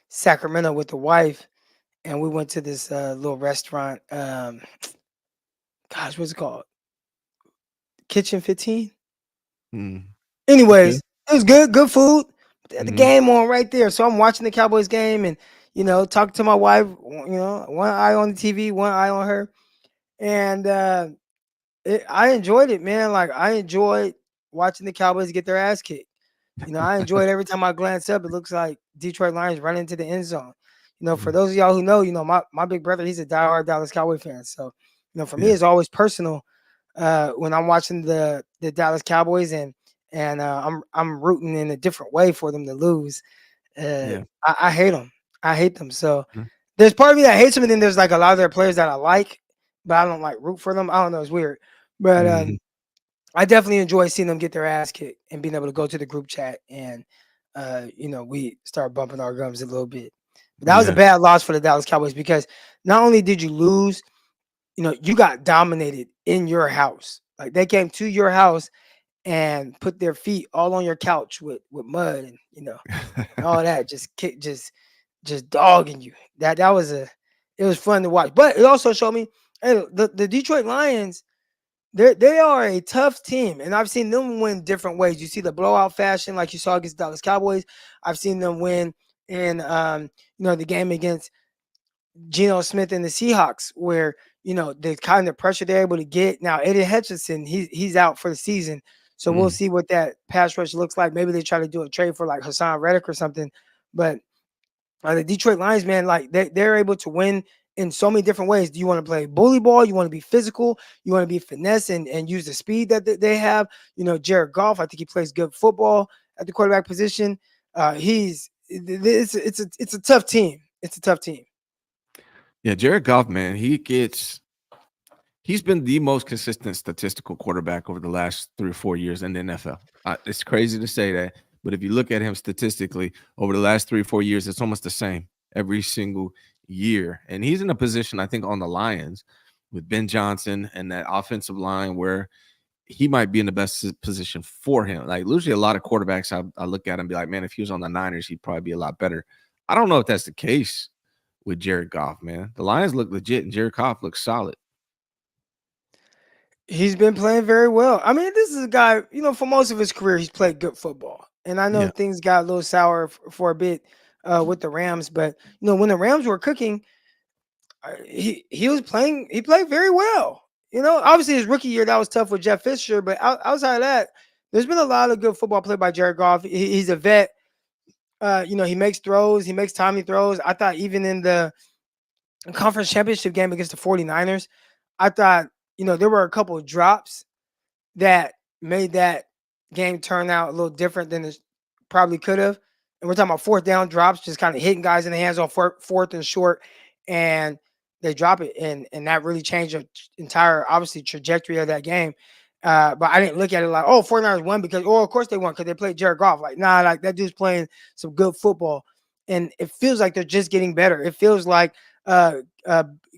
Sacramento with the wife, and we went to this little restaurant. Gosh, what's it called? Kitchen 15. Mm. Okay. Anyways, it was good food. They had the Mhm. game on right there. So I'm watching the Cowboys game and talking to my wife, one eye on the TV, one eye on her. And I enjoyed it, man. Like I enjoyed watching the Cowboys get their ass kicked. I enjoyed every time I glance up, it looks like Detroit Lions run into the end zone. For Mhm. those of y'all who know, my big brother, he's a diehard Dallas Cowboy fan. So, for me, Yeah. it's always personal when I'm watching the Dallas Cowboys and I'm rooting in a different way for them to lose. Yeah. I hate them. I hate them. So Mhm. there's part of me that hates them, and then there's like a lot of their players that I like, but I don't like root for them. I don't know. It's weird, but Mhm. I definitely enjoy seeing them get their ass kicked and being able to go to the group chat and we start bumping our gums a little bit. But that was a Yeah. bad loss for the Dallas Cowboys because not only did you lose, you got dominated in your house. Like they came to your house and put their feet all on your couch with mud and and all that, just dogging you. It was fun to watch. But it also showed me, hey, the Detroit Lions, they are a tough team, and I've seen them win different ways. You see the blowout fashion, like you saw against Dallas Cowboys. I've seen them win in the game against Geno Smith and the Seahawks, where the kind of pressure they're able to get. Now, Eddie Hutchinson, he's out for the season, so we'll Mm. see what that pass rush looks like. Maybe they try to do a trade for like Hassan Reddick or something. But the Detroit Lions, man, like they're able to win in so many different ways. Do you want to play bully ball? You want to be physical? You want to be finesse and use the speed that they have? Jared Goff, I think he plays good football at the quarterback position. It's a tough team. It's a tough team. Yeah, Jared Goff, man, he's been the most consistent statistical quarterback over the last 3 or 4 years in the NFL. It's crazy to say that, but if you look at him statistically over the last 3 or 4 years, it's almost the same every single year. And he's in a position, I think, on the Lions with Ben Johnson and that offensive line where he might be in the best position for him. Like, usually a lot of quarterbacks, I look at him and be like, man, if he was on the Niners, he'd probably be a lot better. I don't know if that's the case with Jared Goff, man. The Lions look legit, and Jared Goff looks solid. He's been playing very well. I mean, this is a guy, for most of his career, he's played good football. And I know Yeah. things got a little sour for a bit with the Rams, but when the Rams were cooking, he was playing. He played very well. Obviously his rookie year that was tough with Jeff Fisher, but outside of that, there's been a lot of good football played by Jared Goff. He's a vet. He makes throws. He makes timely throws. I thought even in the conference championship game against the 49ers, I thought there were a couple of drops that made that game turn out a little different than it probably could have. And we're talking about fourth down drops, just kind of hitting guys in the hands on fourth and short, and they drop it, and that really changed the entire, obviously, trajectory of that game. But I didn't look at it like, 49ers won because, of course they won because they played Jared Goff. Like, nah, like that dude's playing some good football, and it feels like they're just getting better. It feels like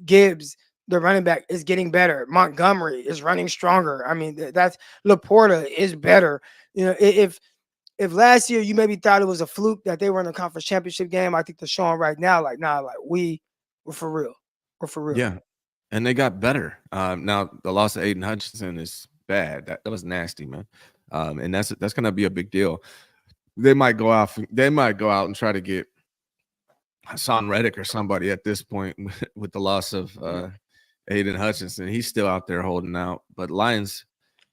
Gibbs, the running back, is getting better. Montgomery is running stronger. I mean, that's Laporta is better. If last year you maybe thought it was a fluke that they were in the conference championship game, I think they're showing right now, like, nah, like we're for real. We're for real. Yeah, and they got better. Now the loss of Aiden Hutchinson is bad. That was nasty, man. And that's going to be a big deal. They might go out and try to get Hassan Reddick or somebody at this point with the loss of Aiden Hutchinson. He's still out there holding out. But Lions,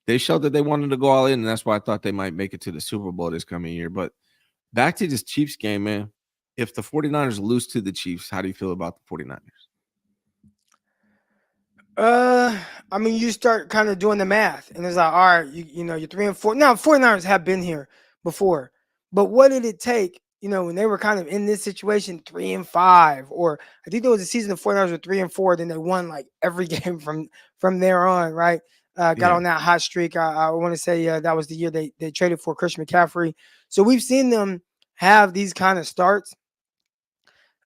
they showed that they wanted to go all in, and that's why I thought they might make it to the Super Bowl this coming year. But back to this Chiefs game, man. If the 49ers lose to the Chiefs, how do you feel about the 49ers? I mean, you start kind of doing the math, and it's like, all right, you're 3-4. Now, 49ers have been here before, but what did it take? When they were kind of in this situation, 3-5, or I think there was a season the 49ers were 3-4, then they won like every game from there on, right? Got on that hot streak. I want to say that was the year they traded for Christian McCaffrey. So we've seen them have these kind of starts.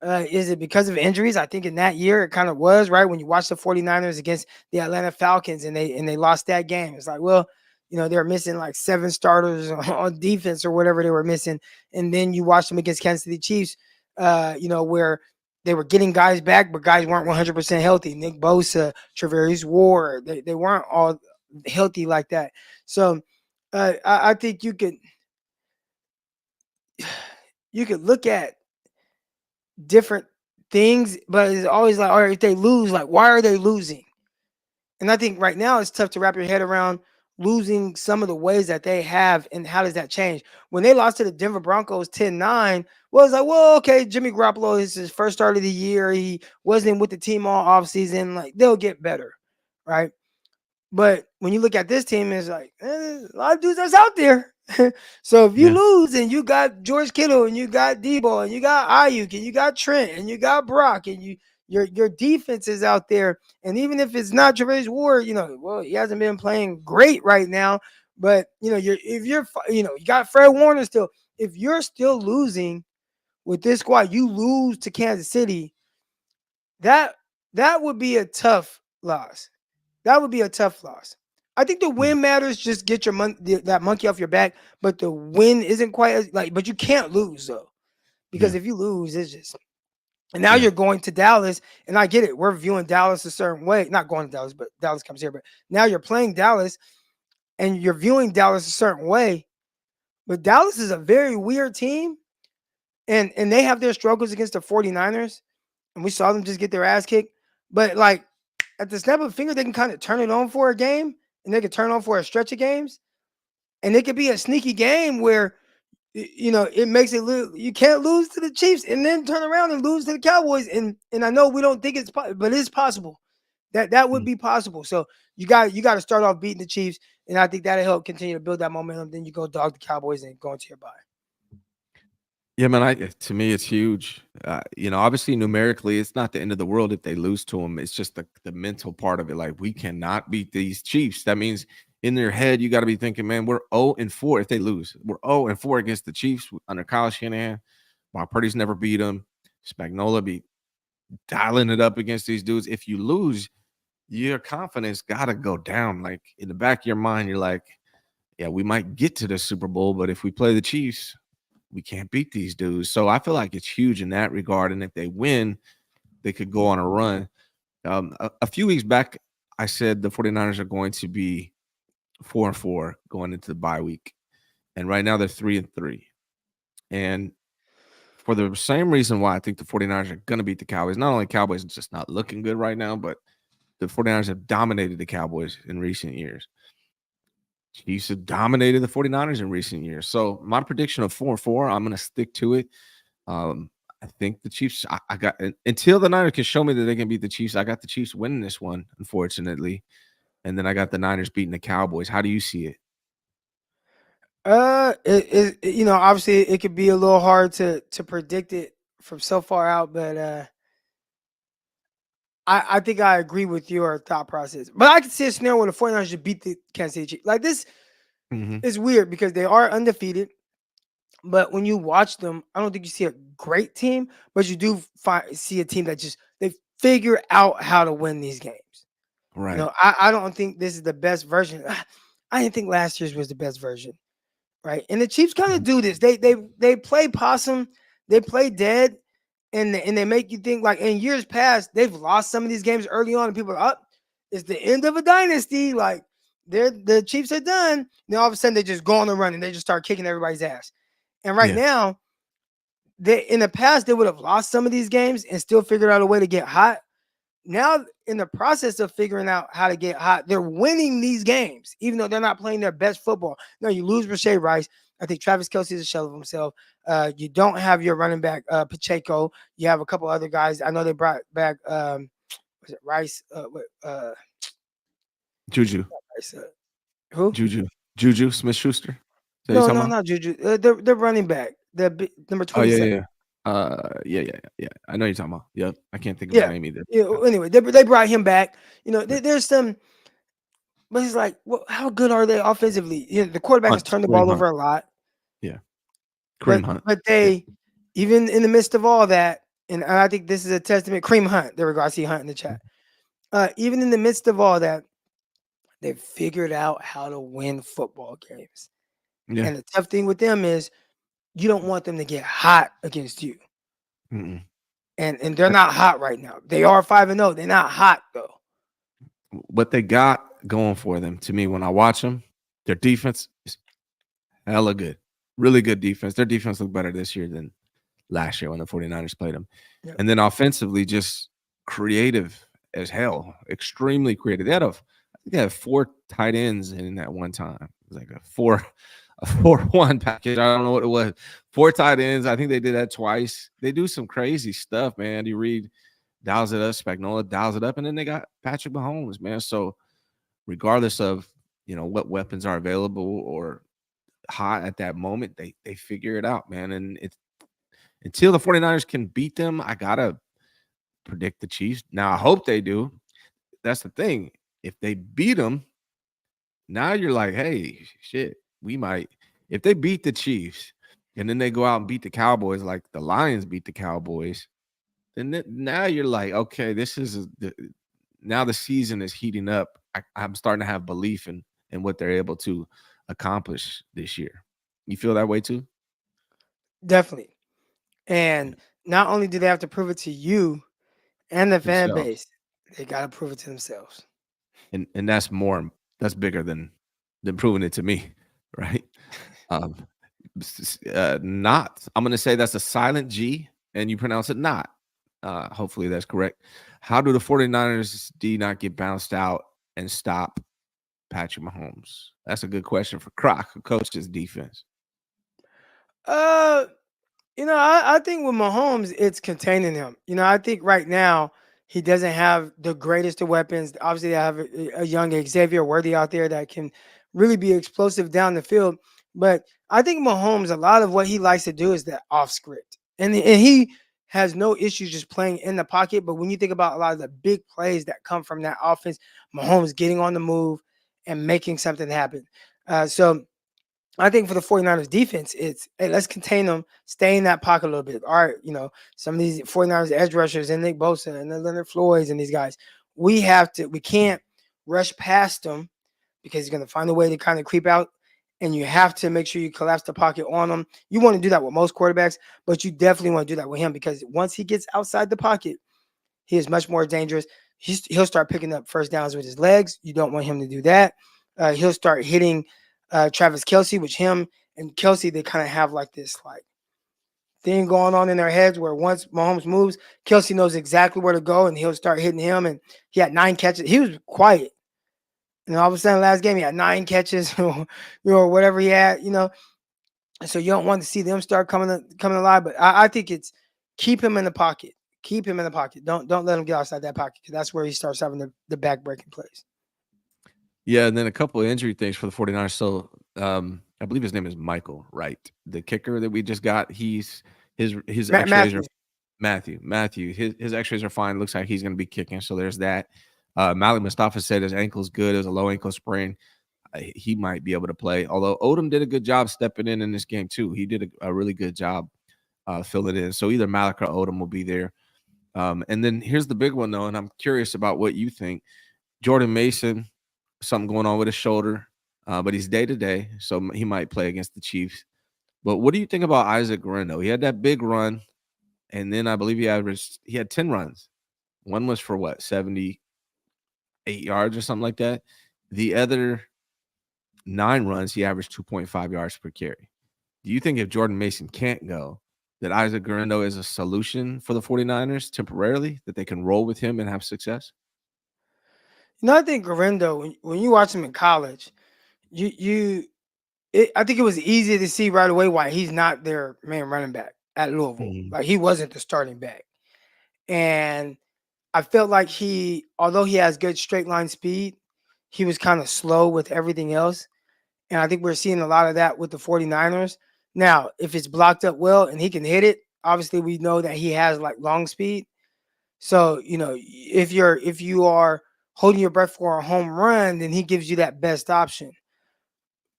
Is it because of injuries? I think in that year it kind of was, right? When you watch the 49ers against the Atlanta Falcons and they lost that game. It's like, well, they're missing like 7 starters on defense or whatever they were missing. And then you watch them against Kansas City Chiefs, where they were getting guys back, but guys weren't 100% healthy. Nick Bosa, Travarius Ward, they weren't all healthy like that. So I think you could look at different things, but it's always like, all right, if they lose, like, why are they losing? And I think right now it's tough to wrap your head around losing some of the ways that they have, and how does that change? When they lost to the Denver Broncos 10-9, well, it's like, well, okay, Jimmy Garoppolo is his first start of the year. He wasn't with the team all offseason. Like, they'll get better, right? But when you look at this team, it's like, a lot of dudes that's out there. So if you lose and you got George Kittle and you got Debo and you got Ayuk and you got Trent and you got Brock and your defense is out there, and even if it's not Travis Ward, well, he hasn't been playing great right now, but you got Fred Warner still. If you're still losing with this squad, you lose to Kansas City. That that would be a tough loss. That would be a tough loss. I think the Mm. win matters. Just get your that monkey off your back. But the win isn't quite as But you can't lose though, because Yeah. if you lose, it's just. And now Yeah. you're going to Dallas, and I get it. We're viewing Dallas a certain way. Not going to Dallas, but Dallas comes here. But now you're playing Dallas, and you're viewing Dallas a certain way. But Dallas is a very weird team, and they have their struggles against the 49ers, and we saw them just get their ass kicked. But like at the snap of a finger, they can kind of turn it on for a game, and they can turn on for a stretch of games, and it could be a sneaky game where it makes it you can't lose to the Chiefs and then turn around and lose to the Cowboys. And I know we don't think but it's possible. That would Mm. be possible. So you got to start off beating the Chiefs, and I think that'll help continue to build that momentum. Then you go dog the Cowboys and go into your bye. Yeah, man. To me, it's huge. Obviously, numerically, it's not the end of the world if they lose to them. It's just the mental part of it. Like, we cannot beat these Chiefs. That means in their head, you got to be thinking, man, we're 0-4 if they lose. We're 0-4 against the Chiefs under Kyle Shanahan. Brock Purdy's never beat them. Spagnuolo be dialing it up against these dudes. If you lose, your confidence got to go down. Like, in the back of your mind, you're like, yeah, we might get to the Super Bowl, but if we play the Chiefs, we can't beat these dudes. So I feel like it's huge in that regard. And if they win, they could go on a run. A few weeks back, I said the 49ers are going to be 4-4 going into the bye week. And right now they're 3-3. And for the same reason why I think the 49ers are going to beat the Cowboys, not only Cowboys just not looking good right now, but the 49ers have dominated the Cowboys in recent years. Chiefs have dominated the 49ers in recent years. So my prediction of 4-4, I'm going to stick to it. I think the Chiefs, I got until the Niners can show me that they can beat the Chiefs. I got the Chiefs winning this one, unfortunately. And then I got the Niners beating the Cowboys. How do you see it? Obviously it could be a little hard to predict it from so far out, but I think I agree with your thought process. But I can see a scenario where the 49ers should beat the Kansas City Chiefs. Like, this Mm-hmm. is weird because they are undefeated. But when you watch them, I don't think you see a great team, but you do see a team that they figure out how to win these games. Right. I don't think this is the best version. I didn't think last year's was the best version, right? And the Chiefs kind of do this. They play possum, they play dead, and they make you think, like, in years past they've lost some of these games early on, and people are up. It's the end of a dynasty. Like, the Chiefs are done. Then all of a sudden they just go on the run and they just start kicking everybody's ass. And right now, in the past, they would have lost some of these games and still figured out a way to get hot. Now, in the process of figuring out how to get hot, they're winning these games, even though they're not playing their best football. No, you lose Rashae Rice. I think Travis Kelce is a shell of himself. You don't have your running back, Pacheco. You have a couple other guys. I know they brought back, was it Rice? Juju. Rice, who? Juju Smith-Schuster. No, not Juju. The running back, number 27. Oh, yeah. I know you're talking about. Yep. I can't think of his name either. Yeah. Anyway, they brought him back. There's some, but it's like, how good are they offensively? The quarterback has turned the ball over a lot. Yeah. Kareem Hunt. But they, even in the midst of all that, and I think this is a testament. Kareem Hunt. There we go. I see Hunt in the chat. Even in the midst of all that, they've figured out how to win football games. Yeah. And the tough thing with them is you don't want them to get hot against you. Mm-mm. And they're not hot right now. They are 5-0. They're not hot though. What they got going for them, to me, when I watch them, their defense is hella good. Really good defense. Their defense looked better this year than last year when the 49ers played them. Yep. And then offensively, just creative as hell. Extremely creative. They had 4 tight ends in that one time. It was like a 4-1 package. I don't know what it was. 4 tight ends. I think they did that twice. They do some crazy stuff, man. You read dials it up, Spagnuolo dials it up, and then they got Patrick Mahomes, man. So regardless of what weapons are available or hot at that moment, they figure it out, man. And it's until the 49ers can beat them, I gotta predict the Chiefs. Now I hope they do. That's the thing. If they beat them, now you're like, hey, shit, we might. If they beat the Chiefs and then they go out and beat the Cowboys like the Lions beat the Cowboys, then now you're like, okay, this is now the season is heating up. I'm starting to have belief in what they're able to accomplish this year. You feel that way too? Definitely. And not only do they have to prove it to you and the fan Themselves. base, they got to prove it to themselves. And that's bigger than proving it to me, right? Um, not. I'm gonna say that's a silent G, and you pronounce it not. Hopefully that's correct. How do the 49ers D not get bounced out and stop Patrick Mahomes? That's a good question for Crock, who coaches defense. Uh, I think with Mahomes, it's containing him. I think right now he doesn't have the greatest of weapons. Obviously, they have a young Xavier Worthy out there that can really be explosive down the field. But I think Mahomes, a lot of what he likes to do is that off script, and he has no issues just playing in the pocket. But when you think about a lot of the big plays that come from that offense, Mahomes getting on the move and making something happen. So I think for the 49ers defense, it's hey, let's contain them, stay in that pocket a little bit. All right, some of these 49ers edge rushers and Nick Bosa and the Leonard Floyds and these guys, we can't rush past them because he's going to find a way to kind of creep out. And you have to make sure you collapse the pocket on him. You want to do that with most quarterbacks, but you definitely want to do that with him because once he gets outside the pocket, he is much more dangerous. He'll start picking up first downs with his legs. You don't want him to do that. He'll start hitting Travis Kelsey, which him and Kelsey, they kind of have like this thing going on in their heads where once Mahomes moves, Kelsey knows exactly where to go and he'll start hitting him. And he had 9 catches. He was quiet. And all of a sudden, last game, he had 9 catches, or whatever he had, So you don't want to see them start coming alive. But I think it's keep him in the pocket. Keep him in the pocket. Don't let him get outside that pocket because that's where he starts having the back breaking plays. Yeah, and then a couple of injury things for the 49ers. So I believe his name is Michael, right? The kicker that we just got, his X-rays are Matthews. Matthew. His X-rays are fine. Looks like he's gonna be kicking. So there's that. Malik Mustafa said his ankle's good. It was a low ankle sprain. He might be able to play. Although Odom did a good job stepping in this game too. He did a really good job filling in. So either Malik or Odom will be there. And then here's the big one though, and I'm curious about what you think. Jordan Mason, something going on with his shoulder, but he's day to day, so he might play against the Chiefs. But what do you think about Isaac Guerrero? He had that big run, and then I believe he had 10 runs. One was for what, 78 yards or something like that. The other 9 runs, he averaged 2.5 yards per carry. Do you think if Jordan Mason can't go, that Isaac Guerrero is a solution for the 49ers temporarily, that they can roll with him and have success? I think Guerrero, when you watch him in college, I think it was easy to see right away why he's not their main running back at Louisville. Mhm. Like he wasn't the starting back. And I felt like although he has good straight line speed, he was kind of slow with everything else. And I think we're seeing a lot of that with the 49ers. Now, if it's blocked up well and he can hit it, obviously we know that he has like long speed. So, if you are holding your breath for a home run, then he gives you that best option.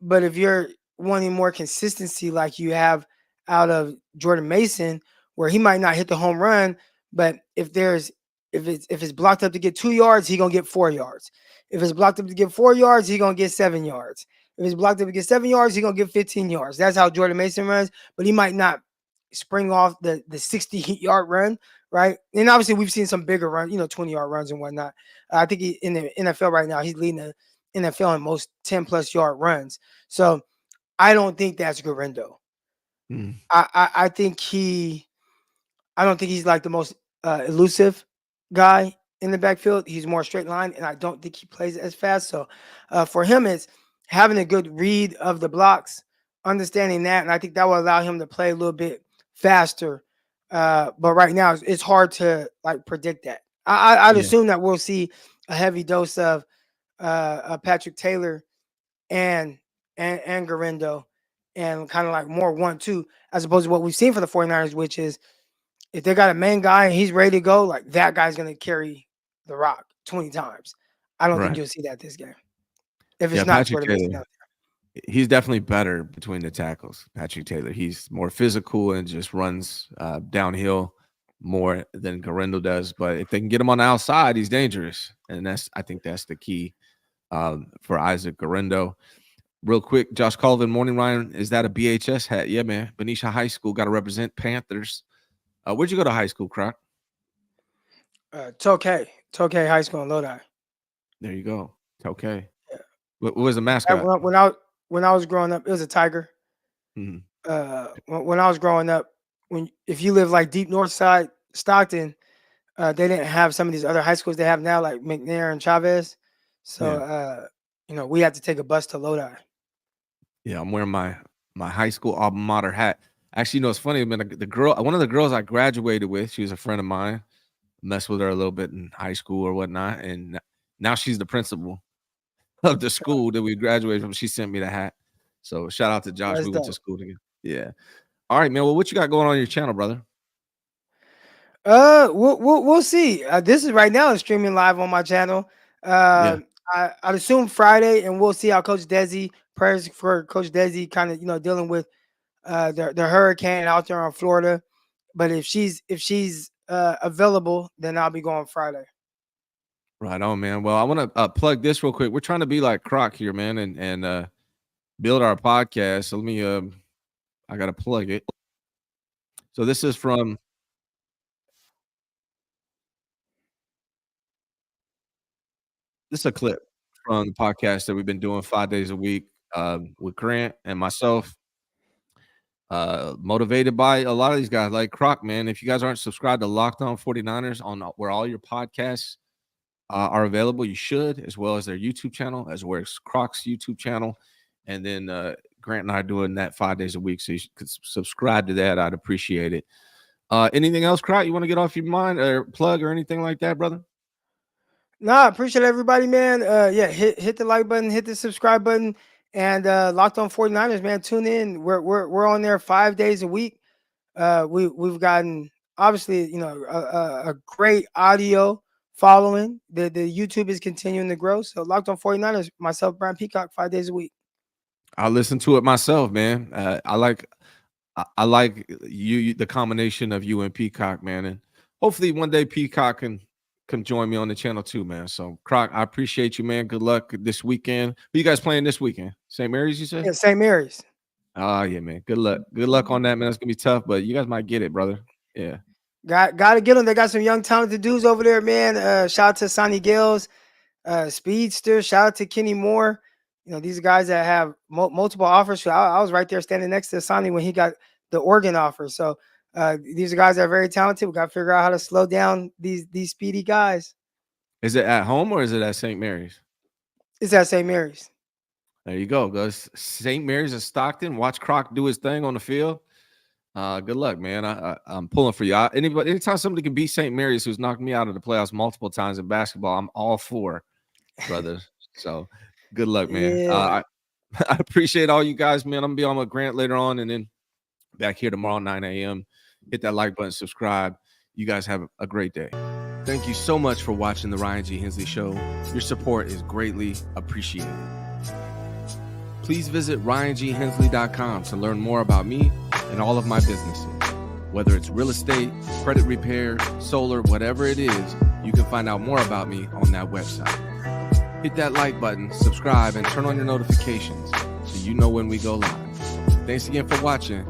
But if you're wanting more consistency like you have out of Jordan Mason, where he might not hit the home run, but if it's blocked up to get 2 yards, he's gonna get 4 yards. If it's blocked up to get 4 yards, he's gonna get 7 yards. If it's blocked up to get 7 yards, he's gonna get 15 yards. That's how Jordan Mason runs, but he might not spring off the 60-yard run, right? And obviously we've seen some bigger runs, 20-yard runs and whatnot. I think in the NFL right now, he's leading the NFL in most 10+ yard runs. So I don't think that's Guerrero. Mm. I think I don't think he's like the most elusive guy in the backfield. He's more straight line, and I don't think he plays as fast. So for him, it's having a good read of the blocks, understanding that, and I think that will allow him to play a little bit faster. But right now, it's hard to like predict that. I'd Yeah. assume that we'll see a heavy dose of Patrick Taylor and Guerrero and kind of like more 1-2 as opposed to what we've seen for the 49ers, which is if they got a main guy and he's ready to go, like that guy's gonna carry the rock 20 times. I don't think Right. you'll see that this game. If Yeah, it's not Patrick quarterback Taylor. He's definitely better between the tackles. Patrick Taylor. He's more physical and just runs downhill more than Garendo does. But if they can get him on the outside, he's dangerous, and I think that's the key for Isaac Garendo. Real quick, Josh Colvin, morning, Ryan. Is that a BHS hat? Yeah, man. Benicia High School, got to represent Panthers. Where'd you go to high school, Crock? Tokay High School in Lodi. There you go. Okay. Yeah. What was the mascot? When I was growing up, it was a tiger. Mhm. When I was growing up, if you live like deep north side Stockton, they didn't have some of these other high schools they have now, like McNair and Chavez. So we had to take a bus to Lodi. Yeah, I'm wearing my high school alma mater hat. Actually, it's funny, man. One of the girls I graduated with, she was a friend of mine. Messed with her a little bit in high school or whatnot, and now she's the principal of the school that we graduated from. She sent me the hat. So shout out to Josh. That's We went to dope. school together. Yeah. All right, man. Well, what you got going on your channel, brother? We'll see. This is right now. It's streaming live on my channel. Yeah. I'd assume Friday, and we'll see how Coach Desi, prayers for Coach Desi, kind of dealing with the hurricane out there on Florida. But if she's available, then I'll be going Friday. Right on, man. Well, I want to plug this real quick. We're trying to be like Crock here, man, and build our podcast. So let me I gotta plug it. So this is from a clip from the podcast that we've been doing 5 days a week with Grant and myself. Motivated by a lot of these guys like Crock, man. If you guys aren't subscribed to Locked On 49ers on where all your podcasts are available, you should, as well as their YouTube channel, as well as Crock's YouTube channel. And then Grant and I are doing that 5 days a week. So you could subscribe to that. I'd appreciate it. Anything else, Crock, you want to get off your mind or plug or anything like that, brother? No, I appreciate everybody, man. Hit the like button, hit the subscribe button, and Locked On 49ers, man. Tune in. We're on there 5 days a week. We've gotten obviously a great audio following. The YouTube is continuing to grow. So Locked On 49ers, myself, Brian Peacock, 5 days a week. I listen to it myself, man. I like you, the combination of you and Peacock, man, and hopefully one day Peacock can join me on the channel too, man. So Crock, I appreciate you, man. Good luck this weekend. Who you guys playing this weekend? St. Mary's, you said? Yeah, St. Mary's. Oh yeah, man. Good luck on that, man. It's gonna be tough, but you guys might get it, brother. Yeah. Got to get them. They got some young talented dudes over there, man. Shout out to Sonny Gales, Speedster. Shout out to Kenny Moore. These guys that have multiple offers. I was right there standing next to Sonny when he got the Oregon offer. So these are guys that are very talented. We got to figure out how to slow down these speedy guys. Is it at home or is it at St. Mary's? It's at St. Mary's. There you go. Go St. Mary's in Stockton. Watch Crock do his thing on the field. Good luck, man. I'm pulling for you. Anytime somebody can beat St. Mary's, who's knocked me out of the playoffs multiple times in basketball, I'm all for, brother. So good luck, man. Yeah. I appreciate all you guys, man. I'm gonna be on with Grant later on, and then back here tomorrow 9 a.m. Hit that like button, subscribe. You guys have a great day. Thank you so much for watching the Ryan G. Hensley Show. Your support is greatly appreciated. Please visit RyanGHensley.com to learn more about me and all of my businesses. Whether it's real estate, credit repair, solar, whatever it is, you can find out more about me on that website. Hit that like button, subscribe, and turn on your notifications so you know when we go live. Thanks again for watching.